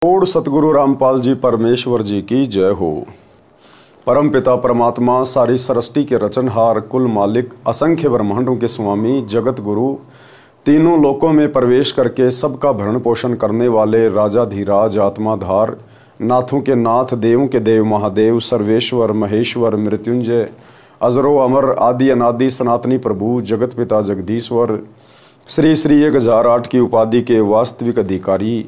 Odd सतगुरु रामपाल जी परमेश्वर जी की जय हो। परम पिता परमात्मा सारी सृष्टि के रचनहार, कुल मालिक, असंख्य ब्रह्मांडों के स्वामी, जगत गुरु, तीनों लोकों में प्रवेश करके सबका भरण पोषण करने वाले राजाधिराज, आत्माधार, नाथों के नाथ, देवों के देव, महादेव, सर्वेश्वर, महेश्वर, मृत्युंजय, अजरो अमर, आदि अनादि, सनातनी प्रभु, जगत पिता जगदीश्वर, श्री श्री 1008 की उपाधि के वास्तविक अधिकारी,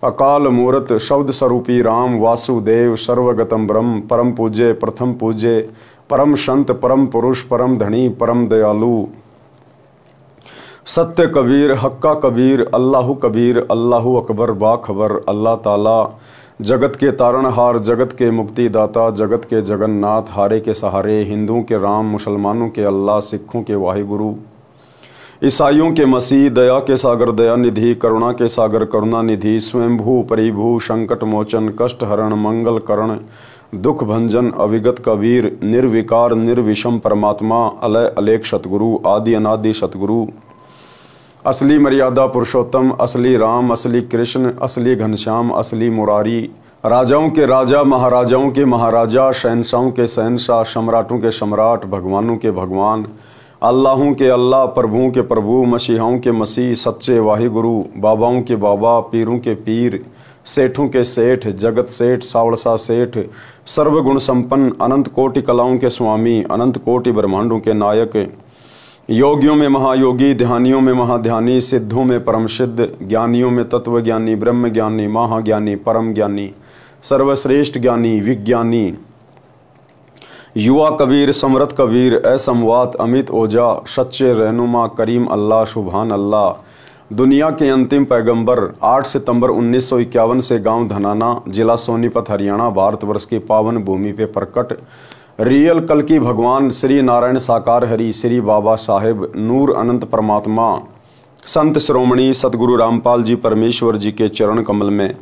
अकाल मूर्त, शब्द स्वरूपी राम, वासुदेव, सर्वगतम ब्रह्म, परम पूज्य, प्रथम पूज्य, परम संत, परम पुरुष, परम धनी, परम दयालु, सत्य कबीर, हक्का कबीर, अल्लाहु कबीर, अल्लाहु अकबर, बाखबर, अल्लाह ताला, जगत के तारणहार, जगत के मुक्तिदाता, जगत के जगन्नाथ, हारे के सहारे, हिंदुओं के राम, मुसलमानों के अल्लाह, सिखों के वाहिगुरु, ईसाइयों के मसीह, दया के सागर दया निधि, करुणा के सागर करुणा निधि, स्वयंभू परिभू, संकट मोचन, कष्ट हरण, मंगल करण, दुख भंजन, अविगत कबीर, निर्विकार निर्विषम परमात्मा, अलय अलेख सतगुरु, आदि अनादि सतगुरु, असली मर्यादा पुरुषोत्तम, असली राम, असली कृष्ण, असली घनश्याम, असली मुरारी, राजाओं के राजा, महाराजाओं के महाराजा, शहनशाहों के शहनशाह, सम्राटों के सम्राट, भगवानों के भगवान, अल्लाहों के अल्लाह, प्रभुओं के प्रभु, मसीहाओं के मसीह, सच्चे वाहिगुरु, बाबाओं के बाबा, पीरों के पीर, सेठों के सेठ, जगत सेठ, सावड़सा सेठ, सर्वगुण संपन्न, अनंत कोटि कलाओं के स्वामी, अनंत कोटि ब्रह्मांडों के नायक, योगियों में महायोगी, ध्यानियों में महाध्यानी, सिद्धों में परम सिद्ध, ज्ञानियों में तत्वज्ञानी, ब्रह्म ज्ञानी, महाज्ञानी, परम ज्ञानी, सर्वश्रेष्ठ ज्ञानी, विज्ञानी, युवा कबीर, समरथ कबीर, असमवात, अमित ओजा, सच्चे रहनुमा, करीम अल्लाह, सुभान अल्लाह, दुनिया के अंतिम पैगंबर, 8 सितंबर 1951 से गांव धनाना, जिला सोनीपत, हरियाणा, भारतवर्ष की पावन भूमि पे प्रकट रियल कल की भगवान श्री नारायण साकार हरि, श्री बाबा साहेब नूर अनंत परमात्मा, संत श्रोमणी सतगुरु रामपाल जी परमेश्वर जी के चरण कमल में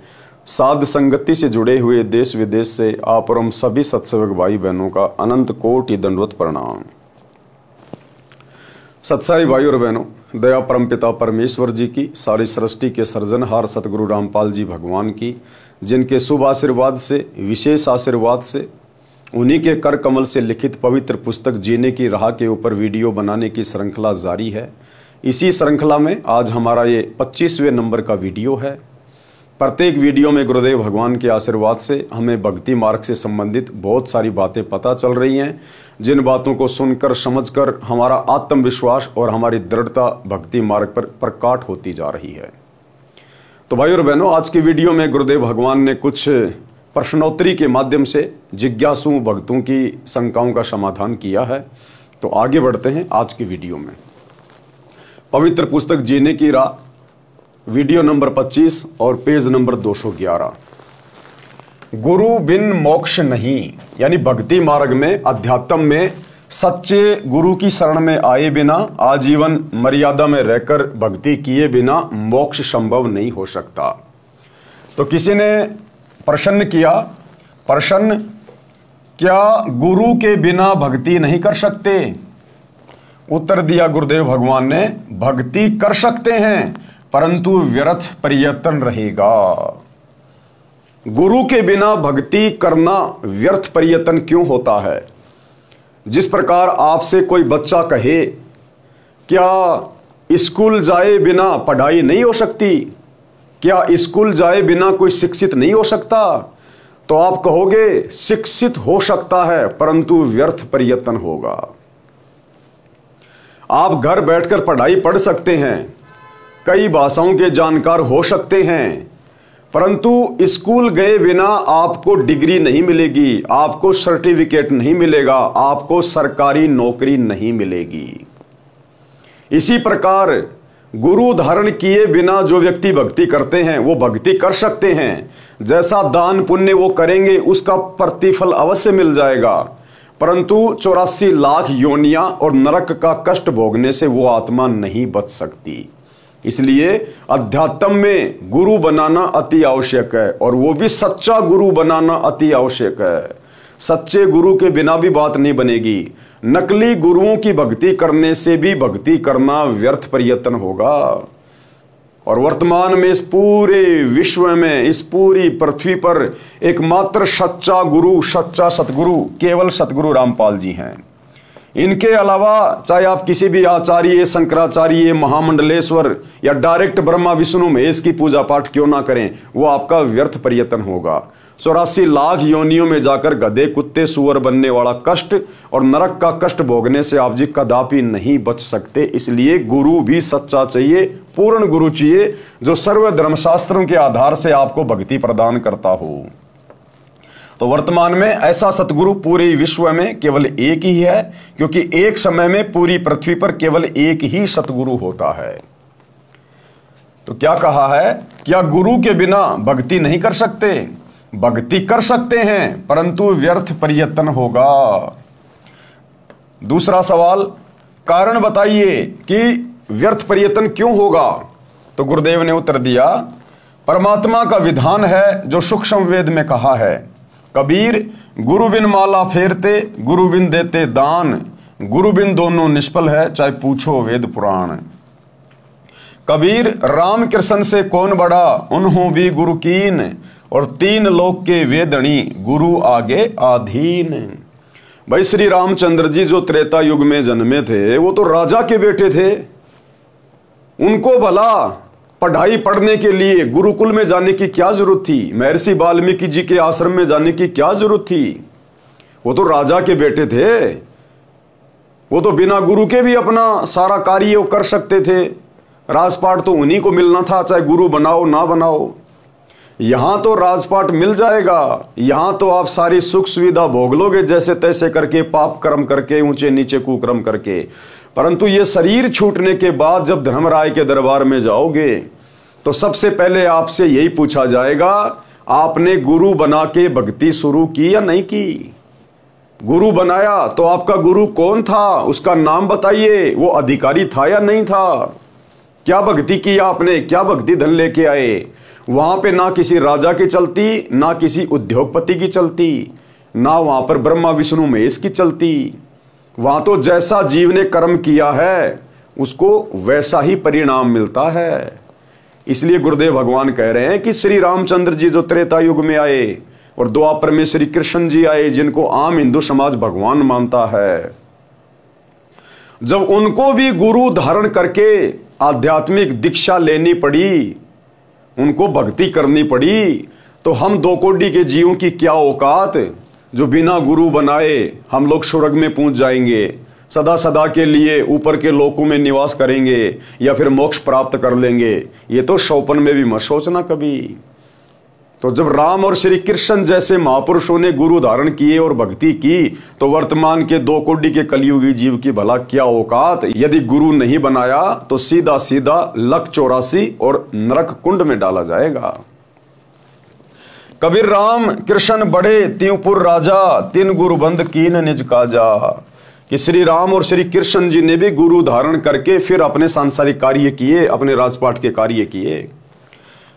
साध संगति से जुड़े हुए देश विदेश से आप और हम सभी सत्संग भाई बहनों का अनंत कोटि दंडवत प्रणाम। सत्साई भाई और बहनों, दया परम पिता परमेश्वर जी की, सारी सृष्टि के सर्जनहार सतगुरु रामपाल जी भगवान की, जिनके शुभ आशीर्वाद से, विशेष आशीर्वाद से, उन्हीं के कर कमल से लिखित पवित्र पुस्तक जीने की राह के ऊपर वीडियो बनाने की श्रृंखला जारी है। इसी श्रृंखला में आज हमारा ये 25वें नंबर का वीडियो है। प्रत्येक वीडियो में गुरुदेव भगवान के आशीर्वाद से हमें भक्ति मार्ग से संबंधित बहुत सारी बातें पता चल रही हैं, जिन बातों को सुनकर समझकर हमारा आत्मविश्वास और हमारी दृढ़ता भक्ति मार्ग पर प्रकट होती जा रही है। तो भाई और बहनों, आज की वीडियो में गुरुदेव भगवान ने कुछ प्रश्नोत्तरी के माध्यम से जिज्ञासु भक्तों की शंकाओं का समाधान किया है। तो आगे बढ़ते हैं आज की वीडियो में। पवित्र पुस्तक जीने की राह, वीडियो नंबर 25 और पेज नंबर 211। गुरु बिन मोक्ष नहीं, यानी भक्ति मार्ग में, अध्यात्म में सच्चे गुरु की शरण में आए बिना, आजीवन मर्यादा में रहकर भक्ति किए बिना मोक्ष संभव नहीं हो सकता। तो किसी ने प्रश्न किया, प्रश्न, क्या गुरु के बिना भक्ति नहीं कर सकते? उत्तर दिया गुरुदेव भगवान ने, भक्ति कर सकते हैं परंतु व्यर्थ प्रयत्न रहेगा। गुरु के बिना भक्ति करना व्यर्थ प्रयत्न क्यों होता है? जिस प्रकार आपसे कोई बच्चा कहे, क्या स्कूल जाए बिना पढ़ाई नहीं हो सकती? क्या स्कूल जाए बिना कोई शिक्षित नहीं हो सकता? तो आप कहोगे शिक्षित हो सकता है परंतु व्यर्थ प्रयत्न होगा। आप घर बैठकर पढ़ाई पढ़ सकते हैं, कई भाषाओं के जानकार हो सकते हैं, परंतु स्कूल गए बिना आपको डिग्री नहीं मिलेगी, आपको सर्टिफिकेट नहीं मिलेगा, आपको सरकारी नौकरी नहीं मिलेगी। इसी प्रकार गुरु धारण किए बिना जो व्यक्ति भक्ति करते हैं वो भक्ति कर सकते हैं, जैसा दान पुण्य वो करेंगे उसका प्रतिफल अवश्य मिल जाएगा, परंतु 84 लाख योनियां और नरक का कष्ट भोगने से वो आत्मा नहीं बच सकती। इसलिए अध्यात्म में गुरु बनाना अति आवश्यक है, और वो भी सच्चा गुरु बनाना अति आवश्यक है। सच्चे गुरु के बिना भी बात नहीं बनेगी। नकली गुरुओं की भक्ति करने से भी भक्ति करना व्यर्थ प्रयत्न होगा। और वर्तमान में इस पूरे विश्व में, इस पूरी पृथ्वी पर एकमात्र सच्चा गुरु, सच्चा सतगुरु केवल सतगुरु रामपाल जी हैं। इनके अलावा चाहे आप किसी भी आचार्य, शंकराचार्य, महामंडलेश्वर या डायरेक्ट ब्रह्मा विष्णु महेश की पूजा पाठ क्यों ना करें, वो आपका व्यर्थ प्रयत्न होगा। 84 लाख योनियों में जाकर गधे, कुत्ते, सुअर बनने वाला कष्ट और नरक का कष्ट भोगने से आप जी कदापि नहीं बच सकते। इसलिए गुरु भी सच्चा चाहिए, पूर्ण गुरु चाहिए, जो सर्व धर्मशास्त्रों के आधार से आपको भक्ति प्रदान करता हो। तो वर्तमान में ऐसा सतगुरु पूरे विश्व में केवल एक ही है, क्योंकि एक समय में पूरी पृथ्वी पर केवल एक ही सतगुरु होता है। तो क्या कहा है, क्या गुरु के बिना भक्ति नहीं कर सकते? भक्ति कर सकते हैं, परंतु व्यर्थ प्रयत्न होगा। दूसरा सवाल, कारण बताइए कि व्यर्थ प्रयत्न क्यों होगा? तो गुरुदेव ने उत्तर दिया, परमात्मा का विधान है जो सूक्ष्म वेद में कहा है, कबीर गुरु बिन माला फेरते, गुरु बिन देते दान, गुरु बिन दोनों निष्फल है, चाहे पूछो वेद पुराण। कबीर राम कृष्ण से कौन बड़ा, उन्हों भी गुरु कीन, और 3 लोक के वेदणी, गुरु आगे आधीन। भाई श्री रामचंद्र जी जो त्रेता युग में जन्मे थे, वो तो राजा के बेटे थे। उनको भला पढ़ाई पढ़ने के लिए गुरुकुल में जाने की क्या जरूरत थी? महर्षि वाल्मीकि जी के आश्रम में जाने की क्या जरूरत थी? वो तो राजा के बेटे थे। वो तो बिना गुरु के भी अपना सारा कार्य कर सकते थे। राजपाट तो उन्हीं को मिलना था, चाहे गुरु बनाओ ना बनाओ। यहां तो राजपाट मिल जाएगा, यहां तो आप सारी सुख सुविधा भोग लोगे जैसे तैसे करके, पाप कर्म करके, ऊंचे नीचे कुकर्म करके। परंतु ये शरीर छूटने के बाद जब धर्मराय के दरबार में जाओगे तो सबसे पहले आपसे यही पूछा जाएगा, आपने गुरु बना के भक्ति शुरू की या नहीं की? गुरु बनाया तो आपका गुरु कौन था, उसका नाम बताइए। वो अधिकारी था या नहीं था? क्या भक्ति की आपने, क्या भक्ति धन लेके आए? वहां पे ना किसी राजा की चलती, ना किसी उद्योगपति की चलती, ना वहां पर ब्रह्मा विष्णु महेश की चलती। वहां तो जैसा जीव ने कर्म किया है उसको वैसा ही परिणाम मिलता है। इसलिए गुरुदेव भगवान कह रहे हैं कि श्री रामचंद्र जी जो त्रेता युग में आए और द्वापर में श्री कृष्ण जी आए, जिनको आम हिंदू समाज भगवान मानता है, जब उनको भी गुरु धारण करके आध्यात्मिक दीक्षा लेनी पड़ी, उनको भक्ति करनी पड़ी, तो हम 2 कोटि के जीवों की क्या औकात, जो बिना गुरु बनाए हम लोग स्वर्ग में पहुंच जाएंगे, सदा सदा के लिए ऊपर के लोकों में निवास करेंगे या फिर मोक्ष प्राप्त कर लेंगे। ये तो सौपन में भी मत सोचना कभी। तो जब राम और श्री कृष्ण जैसे महापुरुषों ने गुरु धारण किए और भक्ति की, तो वर्तमान के 2 कोटि के कलयुगी जीव की भला क्या औकात। यदि गुरु नहीं बनाया तो सीधा सीधा लक 84 और नरक कुंड में डाला जाएगा। कबीर राम कृष्ण बड़े त्योपुर राजा, 3 गुरु बंद कीन निज काजा। कि श्री राम और श्री कृष्ण जी ने भी गुरु धारण करके फिर अपने सांसारिक कार्य किए, अपने राजपाट के कार्य किए।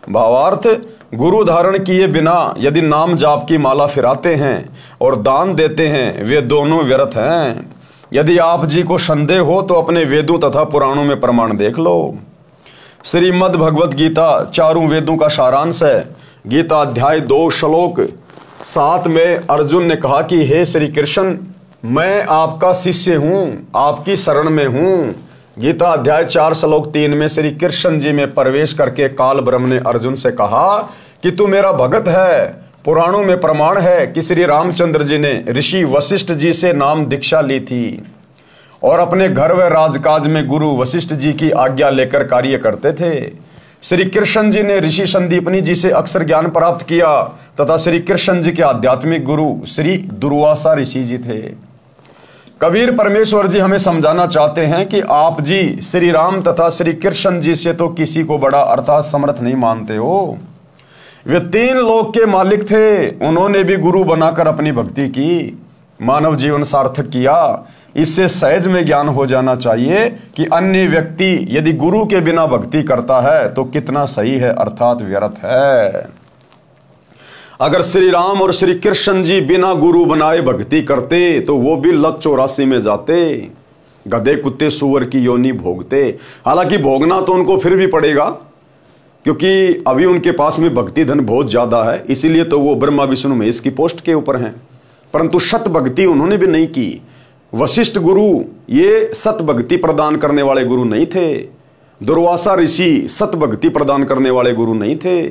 भावार्थ, गुरु धारण किए बिना यदि नाम जाप की माला फिराते हैं और दान देते हैं, वे दोनों व्यर्थ हैं। यदि आप जी को संदेह हो तो अपने वेदों तथा पुराणों में प्रमाण देख लो। श्रीमद् भगवत गीता 4 वेदों का सारांश है। गीता अध्याय 2 श्लोक 7 में अर्जुन ने कहा कि हे श्री कृष्ण, मैं आपका शिष्य हूं, आपकी शरण में हूं। गीता अध्याय 4 श्लोक 3 में श्री कृष्ण जी में प्रवेश करके काल ब्रह्म ने अर्जुन से कहा कि तू मेरा भगत है। पुराणों में प्रमाण है कि श्री रामचंद्र जी ने ऋषि वशिष्ठ जी से नाम दीक्षा ली थी और अपने घर व राजकाज में गुरु वशिष्ठ जी की आज्ञा लेकर कार्य करते थे। श्री कृष्ण जी ने ऋषि संदीपनी जी से अक्षर ज्ञान प्राप्त किया तथा श्री कृष्ण जी के आध्यात्मिक गुरु श्री दुर्वासा ऋषि जी थे। कबीर परमेश्वर जी हमें समझाना चाहते हैं कि आप जी श्री राम तथा श्री कृष्ण जी से तो किसी को बड़ा अर्थात समर्थ नहीं मानते हो। वे 3 लोक के मालिक थे, उन्होंने भी गुरु बनाकर अपनी भक्ति की, मानव जीवन सार्थक किया। इससे सहज में ज्ञान हो जाना चाहिए कि अन्य व्यक्ति यदि गुरु के बिना भक्ति करता है तो कितना सही है अर्थात व्यर्थ है। अगर श्री राम और श्री कृष्ण जी बिना गुरु बनाए भक्ति करते तो वो भी लक 84 में जाते, गधे कुत्ते सुअर की योनि भोगते। हालांकि भोगना तो उनको फिर भी पड़ेगा, क्योंकि अभी उनके पास में भक्ति धन बहुत ज्यादा है, इसीलिए तो वो ब्रह्मा विष्णु महेश की पोस्ट के ऊपर हैं। परंतु सत भक्ति उन्होंने भी नहीं की। वशिष्ठ गुरु ये सत भक्ति प्रदान करने वाले गुरु नहीं थे। दुर्वासा ऋषि सत भक्ति प्रदान करने वाले गुरु नहीं थे।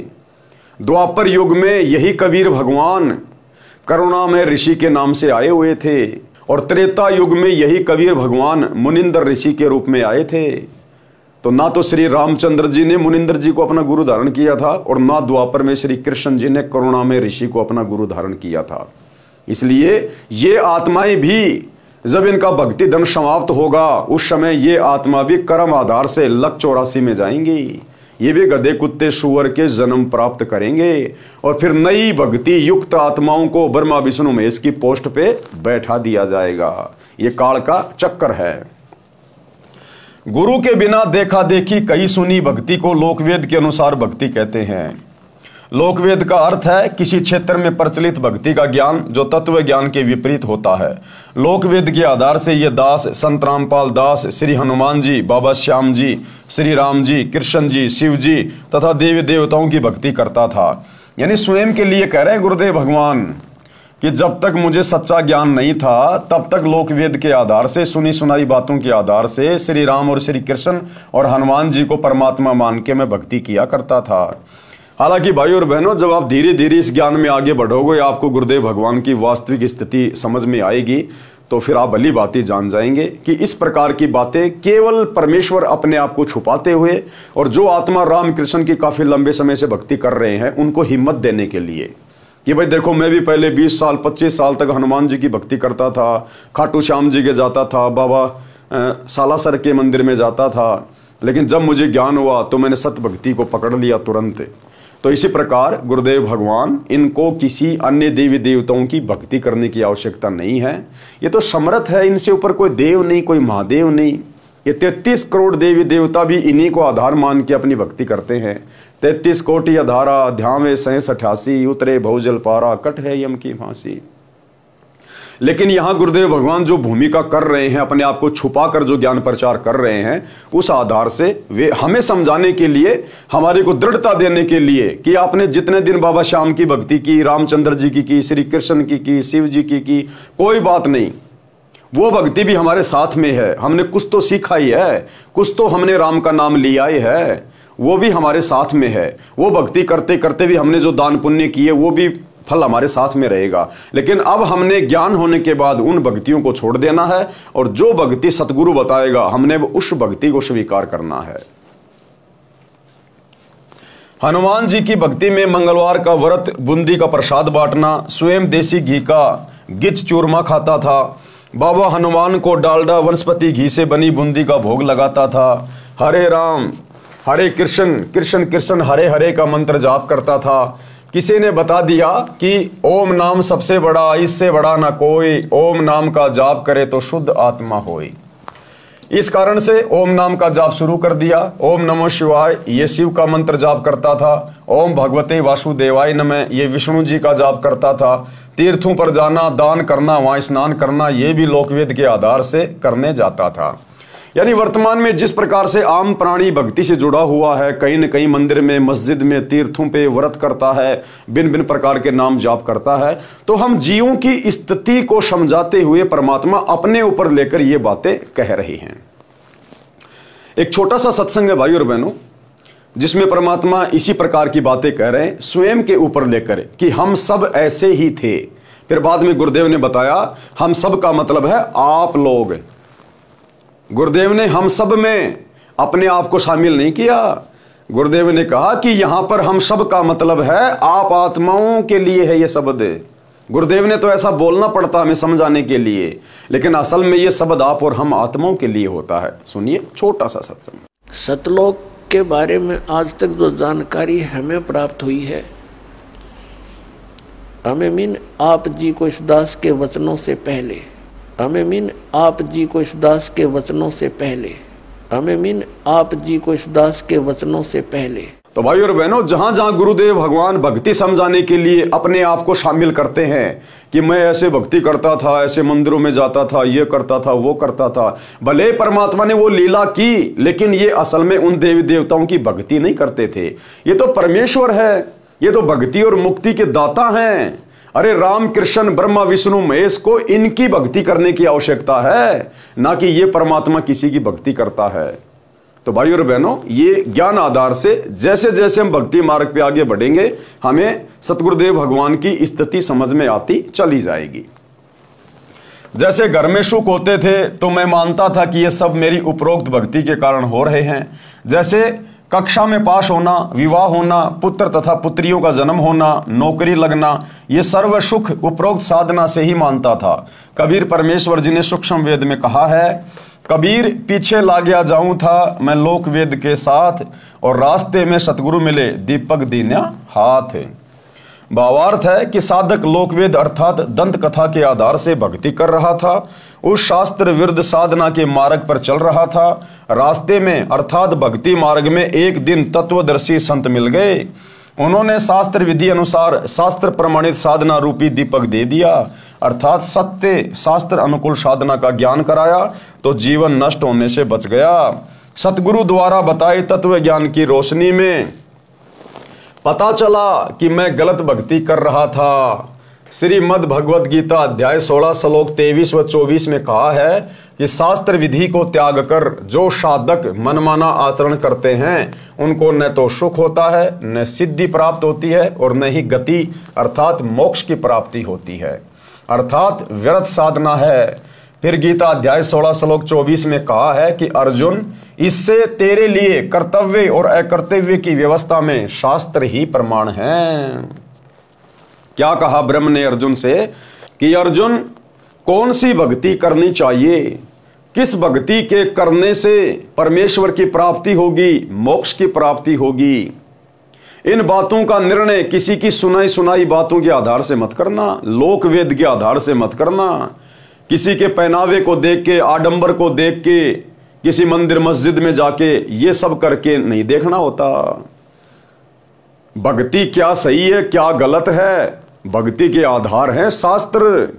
द्वापर युग में यही कबीर भगवान करुणा में ऋषि के नाम से आए हुए थे, और त्रेता युग में यही कबीर भगवान मुनिंदर ऋषि के रूप में आए थे। तो ना तो श्री रामचंद्र जी ने मुनिंदर जी को अपना गुरु धारण किया था, और ना द्वापर में श्री कृष्ण जी ने करुणा में ऋषि को अपना गुरु धारण किया था। इसलिए ये आत्माएं भी जब इनका भक्ति धन समाप्त होगा, उस समय ये आत्मा भी कर्म आधार से लक 84 में जाएंगी। ये भी गधे कुत्ते सुअर के जन्म प्राप्त करेंगे, और फिर नई भक्ति युक्त आत्माओं को ब्रह्मा विष्णु महेश की पोस्ट पे बैठा दिया जाएगा। ये काल का चक्कर है। गुरु के बिना देखा देखी कही सुनी भक्ति को लोकवेद के अनुसार भक्ति कहते हैं। लोकवेद का अर्थ है किसी क्षेत्र में प्रचलित भक्ति का ज्ञान जो तत्व ज्ञान के विपरीत होता है। लोकवेद के आधार से ये दास संत रामपाल दास, श्री हनुमान जी, बाबा श्याम जी, श्री राम जी, कृष्ण जी, शिव जी तथा देवी देवताओं की भक्ति करता था। यानी स्वयं के लिए कह रहे हैं गुरुदेव भगवान कि जब तक मुझे सच्चा ज्ञान नहीं था, तब तक लोकवेद के आधार से सुनी सुनाई बातों के आधार से श्री राम और श्री कृष्ण और हनुमान जी को परमात्मा मान के मैं भक्ति किया करता था। हालांकि भाई और बहनों, जब आप धीरे धीरे इस ज्ञान में आगे बढ़ोगे, आपको गुरुदेव भगवान की वास्तविक स्थिति समझ में आएगी, तो फिर आप भली बातें जान जाएंगे कि इस प्रकार की बातें केवल परमेश्वर अपने आप को छुपाते हुए, और जो आत्मा राम कृष्ण की काफी लंबे समय से भक्ति कर रहे हैं उनको हिम्मत देने के लिए कि भाई देखो, मैं भी पहले 20 साल 25 साल तक हनुमान जी की भक्ति करता था, खाटू श्याम जी के जाता था, बाबा सालासर के मंदिर में जाता था, लेकिन जब मुझे ज्ञान हुआ तो मैंने सत भक्ति को पकड़ लिया तुरंत। तो इसी प्रकार गुरुदेव भगवान इनको किसी अन्य देवी देवताओं की भक्ति करने की आवश्यकता नहीं है। ये तो समर्थ है, इनसे ऊपर कोई देव नहीं, कोई महादेव नहीं। ये 33 करोड़ देवी देवता भी इन्हीं को आधार मान के अपनी भक्ति करते हैं। 33 कोटि अधारा ध्यावे 88 उतरे भवजल पारा कट है यम की फांसी। लेकिन यहां गुरुदेव भगवान जो भूमिका कर रहे हैं, अपने आप को छुपा कर जो ज्ञान प्रचार कर रहे हैं, उस आधार से वे हमें समझाने के लिए, हमारे को दृढ़ता देने के लिए कि आपने जितने दिन बाबा श्याम की भक्ति की, रामचंद्र जी की, श्री कृष्ण की, शिव जी की, कोई बात नहीं, वो भक्ति भी हमारे साथ में है। हमने कुछ तो सीखा ही है, कुछ तो हमने राम का नाम लिया ही है, वो भी हमारे साथ में है। वो भक्ति करते करते भी हमने जो दान पुण्य किए वो भी फल हमारे साथ में रहेगा। लेकिन अब हमने ज्ञान होने के बाद उन भक्तियों को छोड़ देना है, और जो भक्ति सतगुरु बताएगा हमने उस भक्ति को स्वीकार करना है। हनुमान जी की भक्ति में मंगलवार का व्रत, बूंदी का प्रसाद बांटना, स्वयं देसी घी का गिच चूरमा खाता था, बाबा हनुमान को डालडा वनस्पति घी से बनी बूंदी का भोग लगाता था, हरे राम हरे कृष्ण कृष्ण कृष्ण हरे हरे का मंत्र जाप करता था। किसी ने बता दिया कि ओम नाम सबसे बड़ा, इससे बड़ा ना कोई, ओम नाम का जाप करे तो शुद्ध आत्मा होई। इस कारण से ओम नाम का जाप शुरू कर दिया। ओम नमो शिवाय ये शिव का मंत्र जाप करता था। ओम भगवते वासुदेवाय नमः ये विष्णु जी का जाप करता था। तीर्थों पर जाना, दान करना, वहां स्नान करना, ये भी लोकवेद के आधार से करने जाता था। यानी वर्तमान में जिस प्रकार से आम प्राणी भक्ति से जुड़ा हुआ है, कहीं न कहीं मंदिर में, मस्जिद में, तीर्थों पे व्रत करता है, भिन्न भिन्न प्रकार के नाम जाप करता है, तो हम जीवों की स्थिति को समझाते हुए परमात्मा अपने ऊपर लेकर ये बातें कह रही हैं। एक छोटा सा सत्संग है भाई और बहनों, जिसमें परमात्मा इसी प्रकार की बातें कह रहे हैं स्वयं के ऊपर लेकर कि हम सब ऐसे ही थे। फिर बाद में गुरुदेव ने बताया हम सब का मतलब है आप लोग। गुरुदेव ने हम सब में अपने आप को शामिल नहीं किया। गुरुदेव ने कहा कि यहां पर हम सब का मतलब है आप आत्माओं के लिए है ये शब्द। गुरुदेव ने तो ऐसा बोलना पड़ता हमें समझाने के लिए, लेकिन असल में ये शब्द आप और हम आत्माओं के लिए होता है। सुनिए छोटा सा सत्संग। सतलोक के बारे में आज तक जो जानकारी हमें प्राप्त हुई है, हमें मीन आप जी को इस दास के वचनों से पहले, हमें मीन आप जी को इस दास के वचनों से पहले, हमें मीन आप जी को इस दास के वचनों से पहले। तो भाई और बहनों, जहां जहां गुरुदेव भगवान भक्ति समझाने के लिए अपने आप को शामिल करते हैं कि मैं ऐसे भक्ति करता था, ऐसे मंदिरों में जाता था, ये करता था, वो करता था, भले परमात्मा ने वो लीला की, लेकिन ये असल में उन देवी देवताओं की भक्ति नहीं करते थे। ये तो परमेश्वर है, ये तो भक्ति और मुक्ति के दाता हैं। अरे राम कृष्ण ब्रह्मा विष्णु महेश को इनकी भक्ति करने की आवश्यकता है, ना कि ये परमात्मा किसी की भक्ति करता है। तो भाई और बहनों, ये ज्ञान आधार से जैसे जैसे हम भक्ति मार्ग पे आगे बढ़ेंगे, हमें सतगुरुदेव भगवान की स्थिति समझ में आती चली जाएगी। जैसे घर में सुख होते थे तो मैं मानता था कि ये सब मेरी उपरोक्त भक्ति के कारण हो रहे हैं। जैसे कक्षा में पास होना, विवाह होना, पुत्र तथा पुत्रियों का जन्म होना, नौकरी लगना, ये सर्व सुख उपरोक्त साधना से ही मानता था। कबीर परमेश्वर जी ने सूक्ष्म वेद में कहा है, कबीर पीछे ला गया जाऊं था मैं लोक वेद के साथ, और रास्ते में सतगुरु मिले दीपक दीन्या हाथ। भावार्थ है कि साधक लोकवेद अर्थात दंत कथा के आधार से भक्ति कर रहा था, उस शास्त्र विरुद्ध साधना के मार्ग पर चल रहा था। रास्ते में अर्थात भक्ति मार्ग में एक दिन तत्वदर्शी संत मिल गए। उन्होंने शास्त्र विधि अनुसार शास्त्र प्रमाणित साधना रूपी दीपक दे दिया, अर्थात सत्य शास्त्र अनुकूल साधना का ज्ञान कराया, तो जीवन नष्ट होने से बच गया। सतगुरु द्वारा बताए तत्व ज्ञान की रोशनी में पता चला कि मैं गलत भक्ति कर रहा था। श्रीमद् भगवद गीता अध्याय 16 श्लोक 23 व 24 में कहा है कि शास्त्र विधि को त्याग कर जो साधक मनमाना आचरण करते हैं उनको न तो सुख होता है, न सिद्धि प्राप्त होती है, और न ही गति अर्थात मोक्ष की प्राप्ति होती है, अर्थात व्यर्थ साधना है। फिर गीता अध्याय 16 श्लोक 24 में कहा है कि अर्जुन, इससे तेरे लिए कर्तव्य और अकर्तव्य की व्यवस्था में शास्त्र ही प्रमाण है। क्या कहा ब्रह्म ने अर्जुन से कि अर्जुन, कौन सी भक्ति करनी चाहिए, किस भक्ति के करने से परमेश्वर की प्राप्ति होगी, मोक्ष की प्राप्ति होगी। इन बातों का निर्णय किसी की सुनाई सुनाई बातों के आधार से मत करना, लोक वेद के आधार से मत करना, किसी के पहनावे को देख के, आडंबर को देख के, किसी मंदिर मस्जिद में जाके ये सब करके नहीं देखना होता। भक्ति क्या सही है, क्या गलत है, भक्ति के आधार हैं शास्त्र,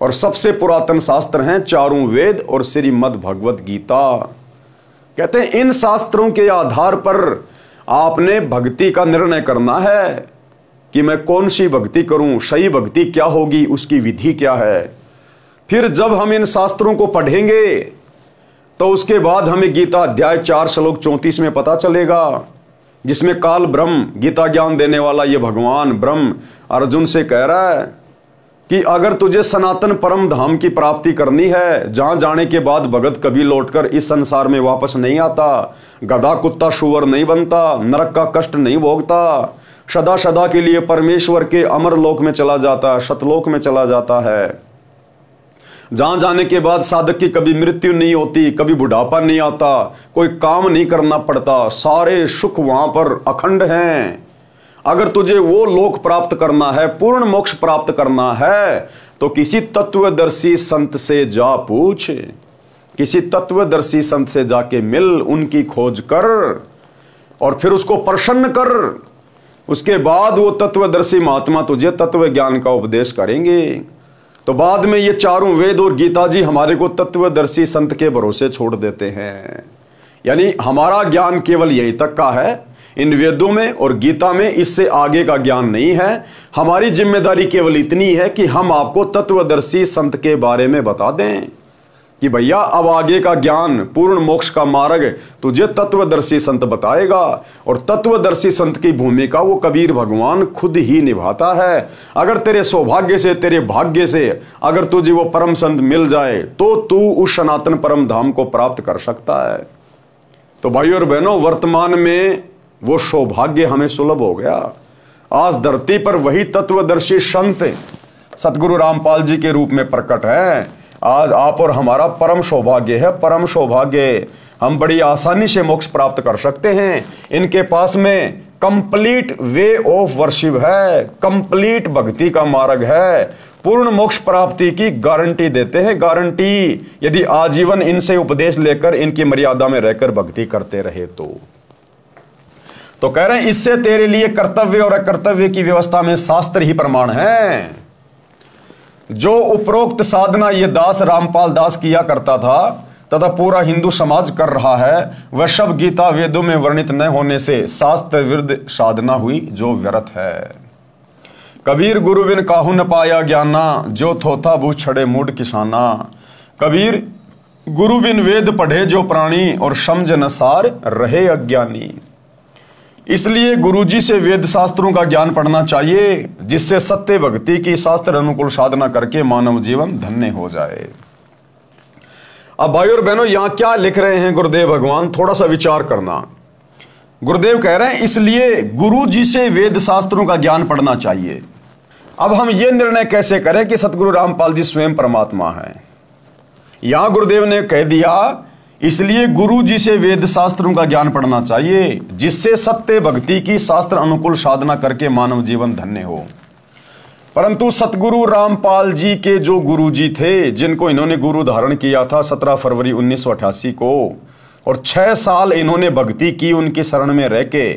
और सबसे पुरातन शास्त्र हैं चारों वेद और श्रीमद् भगवद गीता। कहते हैं इन शास्त्रों के आधार पर आपने भक्ति का निर्णय करना है कि मैं कौन सी भक्ति करूं, सही भक्ति क्या होगी, उसकी विधि क्या है। फिर जब हम इन शास्त्रों को पढ़ेंगे तो उसके बाद हमें गीता अध्याय 4 श्लोक 34 में पता चलेगा, जिसमें काल ब्रह्म गीता ज्ञान देने वाला ये भगवान ब्रह्म अर्जुन से कह रहा है कि अगर तुझे सनातन परम धाम की प्राप्ति करनी है, जहां जाने के बाद भगत कभी लौटकर इस संसार में वापस नहीं आता, गधा कुत्ता शुअर नहीं बनता, नरक का कष्ट नहीं भोगता, सदा सदा के लिए परमेश्वर के अमर लोक में चला जाता, सतलोक में चला जाता है, जहां जाने के बाद साधक की कभी मृत्यु नहीं होती, कभी बुढ़ापा नहीं आता, कोई काम नहीं करना पड़ता, सारे सुख वहां पर अखंड हैं। अगर तुझे वो लोक प्राप्त करना है, पूर्ण मोक्ष प्राप्त करना है, तो किसी तत्वदर्शी संत से जा पूछ, किसी तत्वदर्शी संत से जाके मिल, उनकी खोज कर और फिर उसको प्रसन्न कर। उसके बाद वो तत्वदर्शी महात्मा तुझे तत्व ज्ञान का उपदेश करेंगे। तो बाद में ये चारों वेद और गीता जी हमारे को तत्वदर्शी संत के भरोसे छोड़ देते हैं। यानी हमारा ज्ञान केवल यही तक का है, इन वेदों में और गीता में इससे आगे का ज्ञान नहीं है। हमारी जिम्मेदारी केवल इतनी है कि हम आपको तत्वदर्शी संत के बारे में बता दें कि भैया अब आगे का ज्ञान, पूर्ण मोक्ष का मार्ग तुझे तत्वदर्शी संत बताएगा। और तत्वदर्शी संत की भूमिका वो कबीर भगवान खुद ही निभाता है। अगर तेरे सौभाग्य से, तेरे भाग्य से अगर तुझे वो परम संत मिल जाए तो तू उस सनातन परम धाम को प्राप्त कर सकता है। तो भाइयों और बहनों, वर्तमान में वो सौभाग्य हमें सुलभ हो गया। आज धरती पर वही तत्वदर्शी संत सतगुरु रामपाल जी के रूप में प्रकट है। आज आप और हमारा परम सौभाग्य है, परम सौभाग्य। हम बड़ी आसानी से मोक्ष प्राप्त कर सकते हैं। इनके पास में कंप्लीट वे ऑफ वर्शिप है, कंप्लीट भक्ति का मार्ग है, पूर्ण मोक्ष प्राप्ति की गारंटी देते हैं, गारंटी, यदि आजीवन इनसे उपदेश लेकर इनकी मर्यादा में रहकर भक्ति करते रहे तो तो कह रहे हैं इससे तेरे लिए कर्तव्य और अकर्तव्य की व्यवस्था में शास्त्र ही प्रमाण है। जो उपरोक्त साधना ये दास रामपाल दास किया करता था तथा पूरा हिंदू समाज कर रहा है, वह सब गीता वेदों में वर्णित न होने से शास्त्र विरुद्ध साधना हुई जो व्यर्थ है। कबीर गुरु बिन काहू न पाया ज्ञाना, जो थोथा बू छड़े मूड किसाना। कबीर गुरु बिन वेद पढ़े जो प्राणी, और समझ न सार रहे अज्ञानी। इसलिए गुरुजी से वेद शास्त्रों का ज्ञान पढ़ना चाहिए, जिससे सत्य भक्ति की शास्त्र अनुकूल साधना करके मानव जीवन धन्य हो जाए। अब भाई और बहनों, यहां क्या लिख रहे हैं गुरुदेव भगवान, थोड़ा सा विचार करना। गुरुदेव कह रहे हैं इसलिए गुरुजी से वेद शास्त्रों का ज्ञान पढ़ना चाहिए। अब हम यह निर्णय कैसे करें कि सतगुरु रामपाल जी स्वयं परमात्मा है? यहां गुरुदेव ने कह दिया इसलिए गुरु जी से वेद शास्त्रों का ज्ञान पढ़ना चाहिए, जिससे सत्य भक्ति की शास्त्र अनुकूल साधना करके मानव जीवन धन्य हो। परंतु सतगुरु रामपाल जी के जो गुरु जी थे, जिनको इन्होंने गुरु धारण किया था 17 फरवरी 1988 को, और 6 साल इन्होंने भक्ति की उनकी शरण में रह के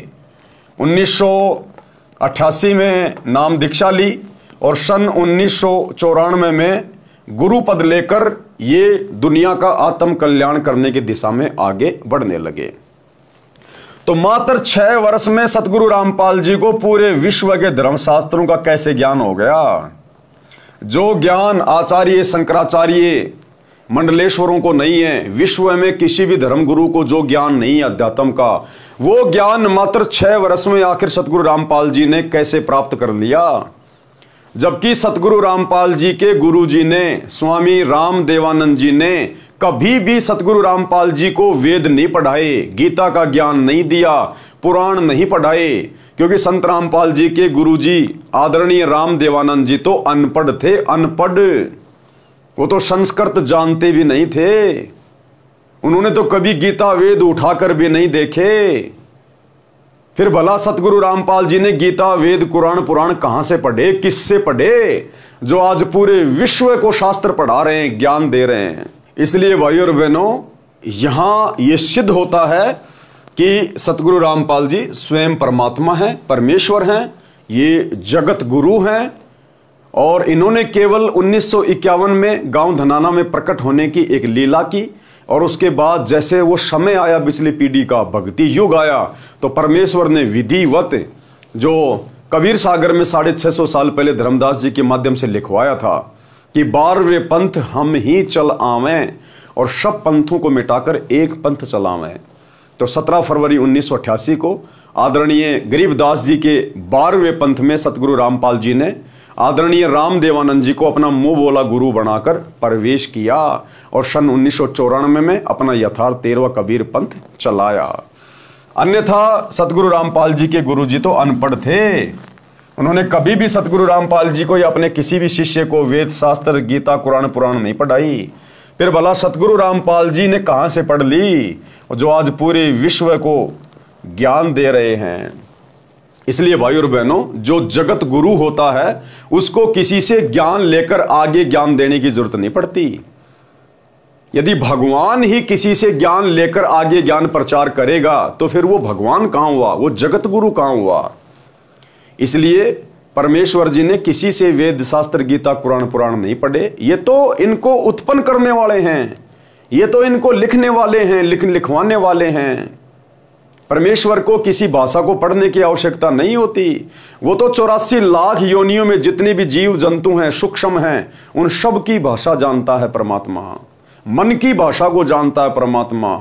1988 में नाम दीक्षा ली और सन 1994 में गुरु पद लेकर ये दुनिया का आत्म कल्याण करने की दिशा में आगे बढ़ने लगे। तो मात्र 6 वर्ष में सतगुरु रामपाल जी को पूरे विश्व के धर्मशास्त्रों का कैसे ज्ञान हो गया? जो ज्ञान आचार्य शंकराचार्य मंडलेश्वरों को नहीं है, विश्व में किसी भी धर्म गुरु को जो ज्ञान नहीं है अध्यात्म का, वो ज्ञान मात्र 6 वर्ष में आखिर सतगुरु रामपाल जी ने कैसे प्राप्त कर लिया? जबकि सतगुरु रामपाल जी के गुरु जी ने, स्वामी राम देवानंद जी ने कभी भी सतगुरु रामपाल जी को वेद नहीं पढ़ाए, गीता का ज्ञान नहीं दिया, पुराण नहीं पढ़ाए, क्योंकि संत रामपाल जी के गुरु जी आदरणीय राम देवानंद जी तो अनपढ़ थे, अनपढ़। वो तो संस्कृत जानते भी नहीं थे, उन्होंने तो कभी गीता वेद उठाकर भी नहीं देखे। फिर भला सतगुरु रामपाल जी ने गीता वेद कुरान पुराण कहां से पढ़े, किससे पढ़े, जो आज पूरे विश्व को शास्त्र पढ़ा रहे हैं, ज्ञान दे रहे हैं? इसलिए भाई और बहनों, यहां यह सिद्ध होता है कि सतगुरु रामपाल जी स्वयं परमात्मा हैं, परमेश्वर हैं, ये जगत गुरु हैं। और इन्होंने केवल 1951 में गांव धनाना में प्रकट होने की एक लीला की, और उसके बाद जैसे वो समय आया, पिछली पीढ़ी का भक्ति युग आया, तो परमेश्वर ने विधिवत जो कबीर सागर में 650 साल पहले धर्मदास जी के माध्यम से लिखवाया था कि 12वें पंथ हम ही चल आवें और सब पंथों को मिटाकर एक पंथ चलावें। तो 17 फरवरी 1988 को आदरणीय गरीबदास जी के 12वें पंथ में सतगुरु रामपाल जी ने आदरणीय राम देवानंद जी को अपना मुंह बोला गुरु बनाकर प्रवेश किया, और सन 1994 में अपना यथार्थ 13वां कबीर पंथ चलाया। अन्यथा सतगुरु रामपाल जी के गुरु जी तो अनपढ़ थे, उन्होंने कभी भी सतगुरु रामपाल जी को या अपने किसी भी शिष्य को वेद शास्त्र गीता कुरान पुराण नहीं पढ़ाई। फिर भला सतगुरु रामपाल जी ने कहां से पढ़ ली, जो आज पूरे विश्व को ज्ञान दे रहे हैं? इसलिए भाई और बहनों, जो जगत गुरु होता है उसको किसी से ज्ञान लेकर आगे ज्ञान देने की जरूरत नहीं पड़ती। यदि भगवान ही किसी से ज्ञान लेकर आगे ज्ञान प्रचार करेगा तो फिर वो भगवान कहां हुआ, वो जगत गुरु कहां हुआ? इसलिए परमेश्वर जी ने किसी से वेद शास्त्र गीता कुरान पुराण नहीं पढ़े। ये तो इनको उत्पन्न करने वाले हैं, ये तो इनको लिखने वाले हैं, लिखवाने वाले हैं। परमेश्वर को किसी भाषा को पढ़ने की आवश्यकता नहीं होती। वो तो 84 लाख योनियों में जितने भी जीव जंतु हैं, सूक्ष्म हैं, उन सब की भाषा जानता है परमात्मा। मन की भाषा को जानता है परमात्मा।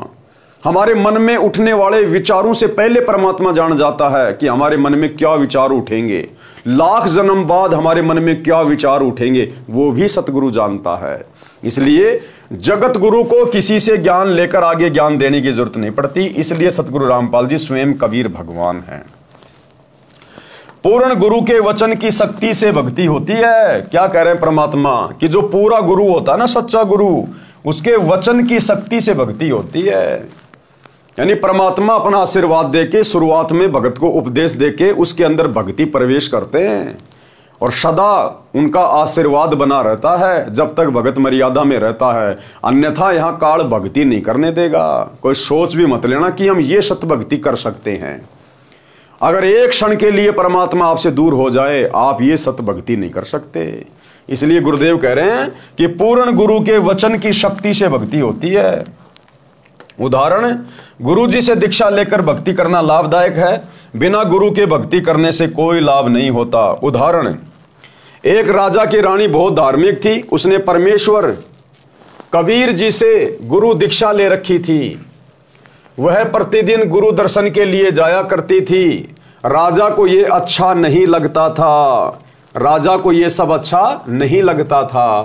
हमारे मन में उठने वाले विचारों से पहले परमात्मा जान जाता है कि हमारे मन में क्या विचार उठेंगे, लाख जन्म बाद हमारे मन में क्या विचार उठेंगे, वो भी सतगुरु जानता है। इसलिए जगत गुरु को किसी से ज्ञान लेकर आगे ज्ञान देने की जरूरत नहीं पड़ती। इसलिए सतगुरु रामपाल जी स्वयं कबीर भगवान हैं। पूर्ण गुरु के वचन की शक्ति से भक्ति होती है। क्या कह रहे हैं परमात्मा कि जो पूरा गुरु होता है ना, सच्चा गुरु, उसके वचन की शक्ति से भक्ति होती है। यानी परमात्मा अपना आशीर्वाद देके शुरुआत में भगत को उपदेश देके उसके अंदर भक्ति प्रवेश करते हैं, और सदा उनका आशीर्वाद बना रहता है जब तक भगत मर्यादा में रहता है। अन्यथा यहां काल भक्ति नहीं करने देगा। कोई सोच भी मत लेना कि हम ये सत भक्ति कर सकते हैं। अगर एक क्षण के लिए परमात्मा आपसे दूर हो जाए, आप ये सत भक्ति नहीं कर सकते। इसलिए गुरुदेव कह रहे हैं कि पूर्ण गुरु के वचन की शक्ति से भक्ति होती है। उदाहरण, गुरु जी से दीक्षा लेकर भक्ति करना लाभदायक है, बिना गुरु के भक्ति करने से कोई लाभ नहीं होता। उदाहरण, एक राजा की रानी बहुत धार्मिक थी। उसने परमेश्वर कबीर जी से गुरु दीक्षा ले रखी थी। वह प्रतिदिन गुरु दर्शन के लिए जाया करती थी। राजा को यह अच्छा नहीं लगता था, राजा को यह सब अच्छा नहीं लगता था,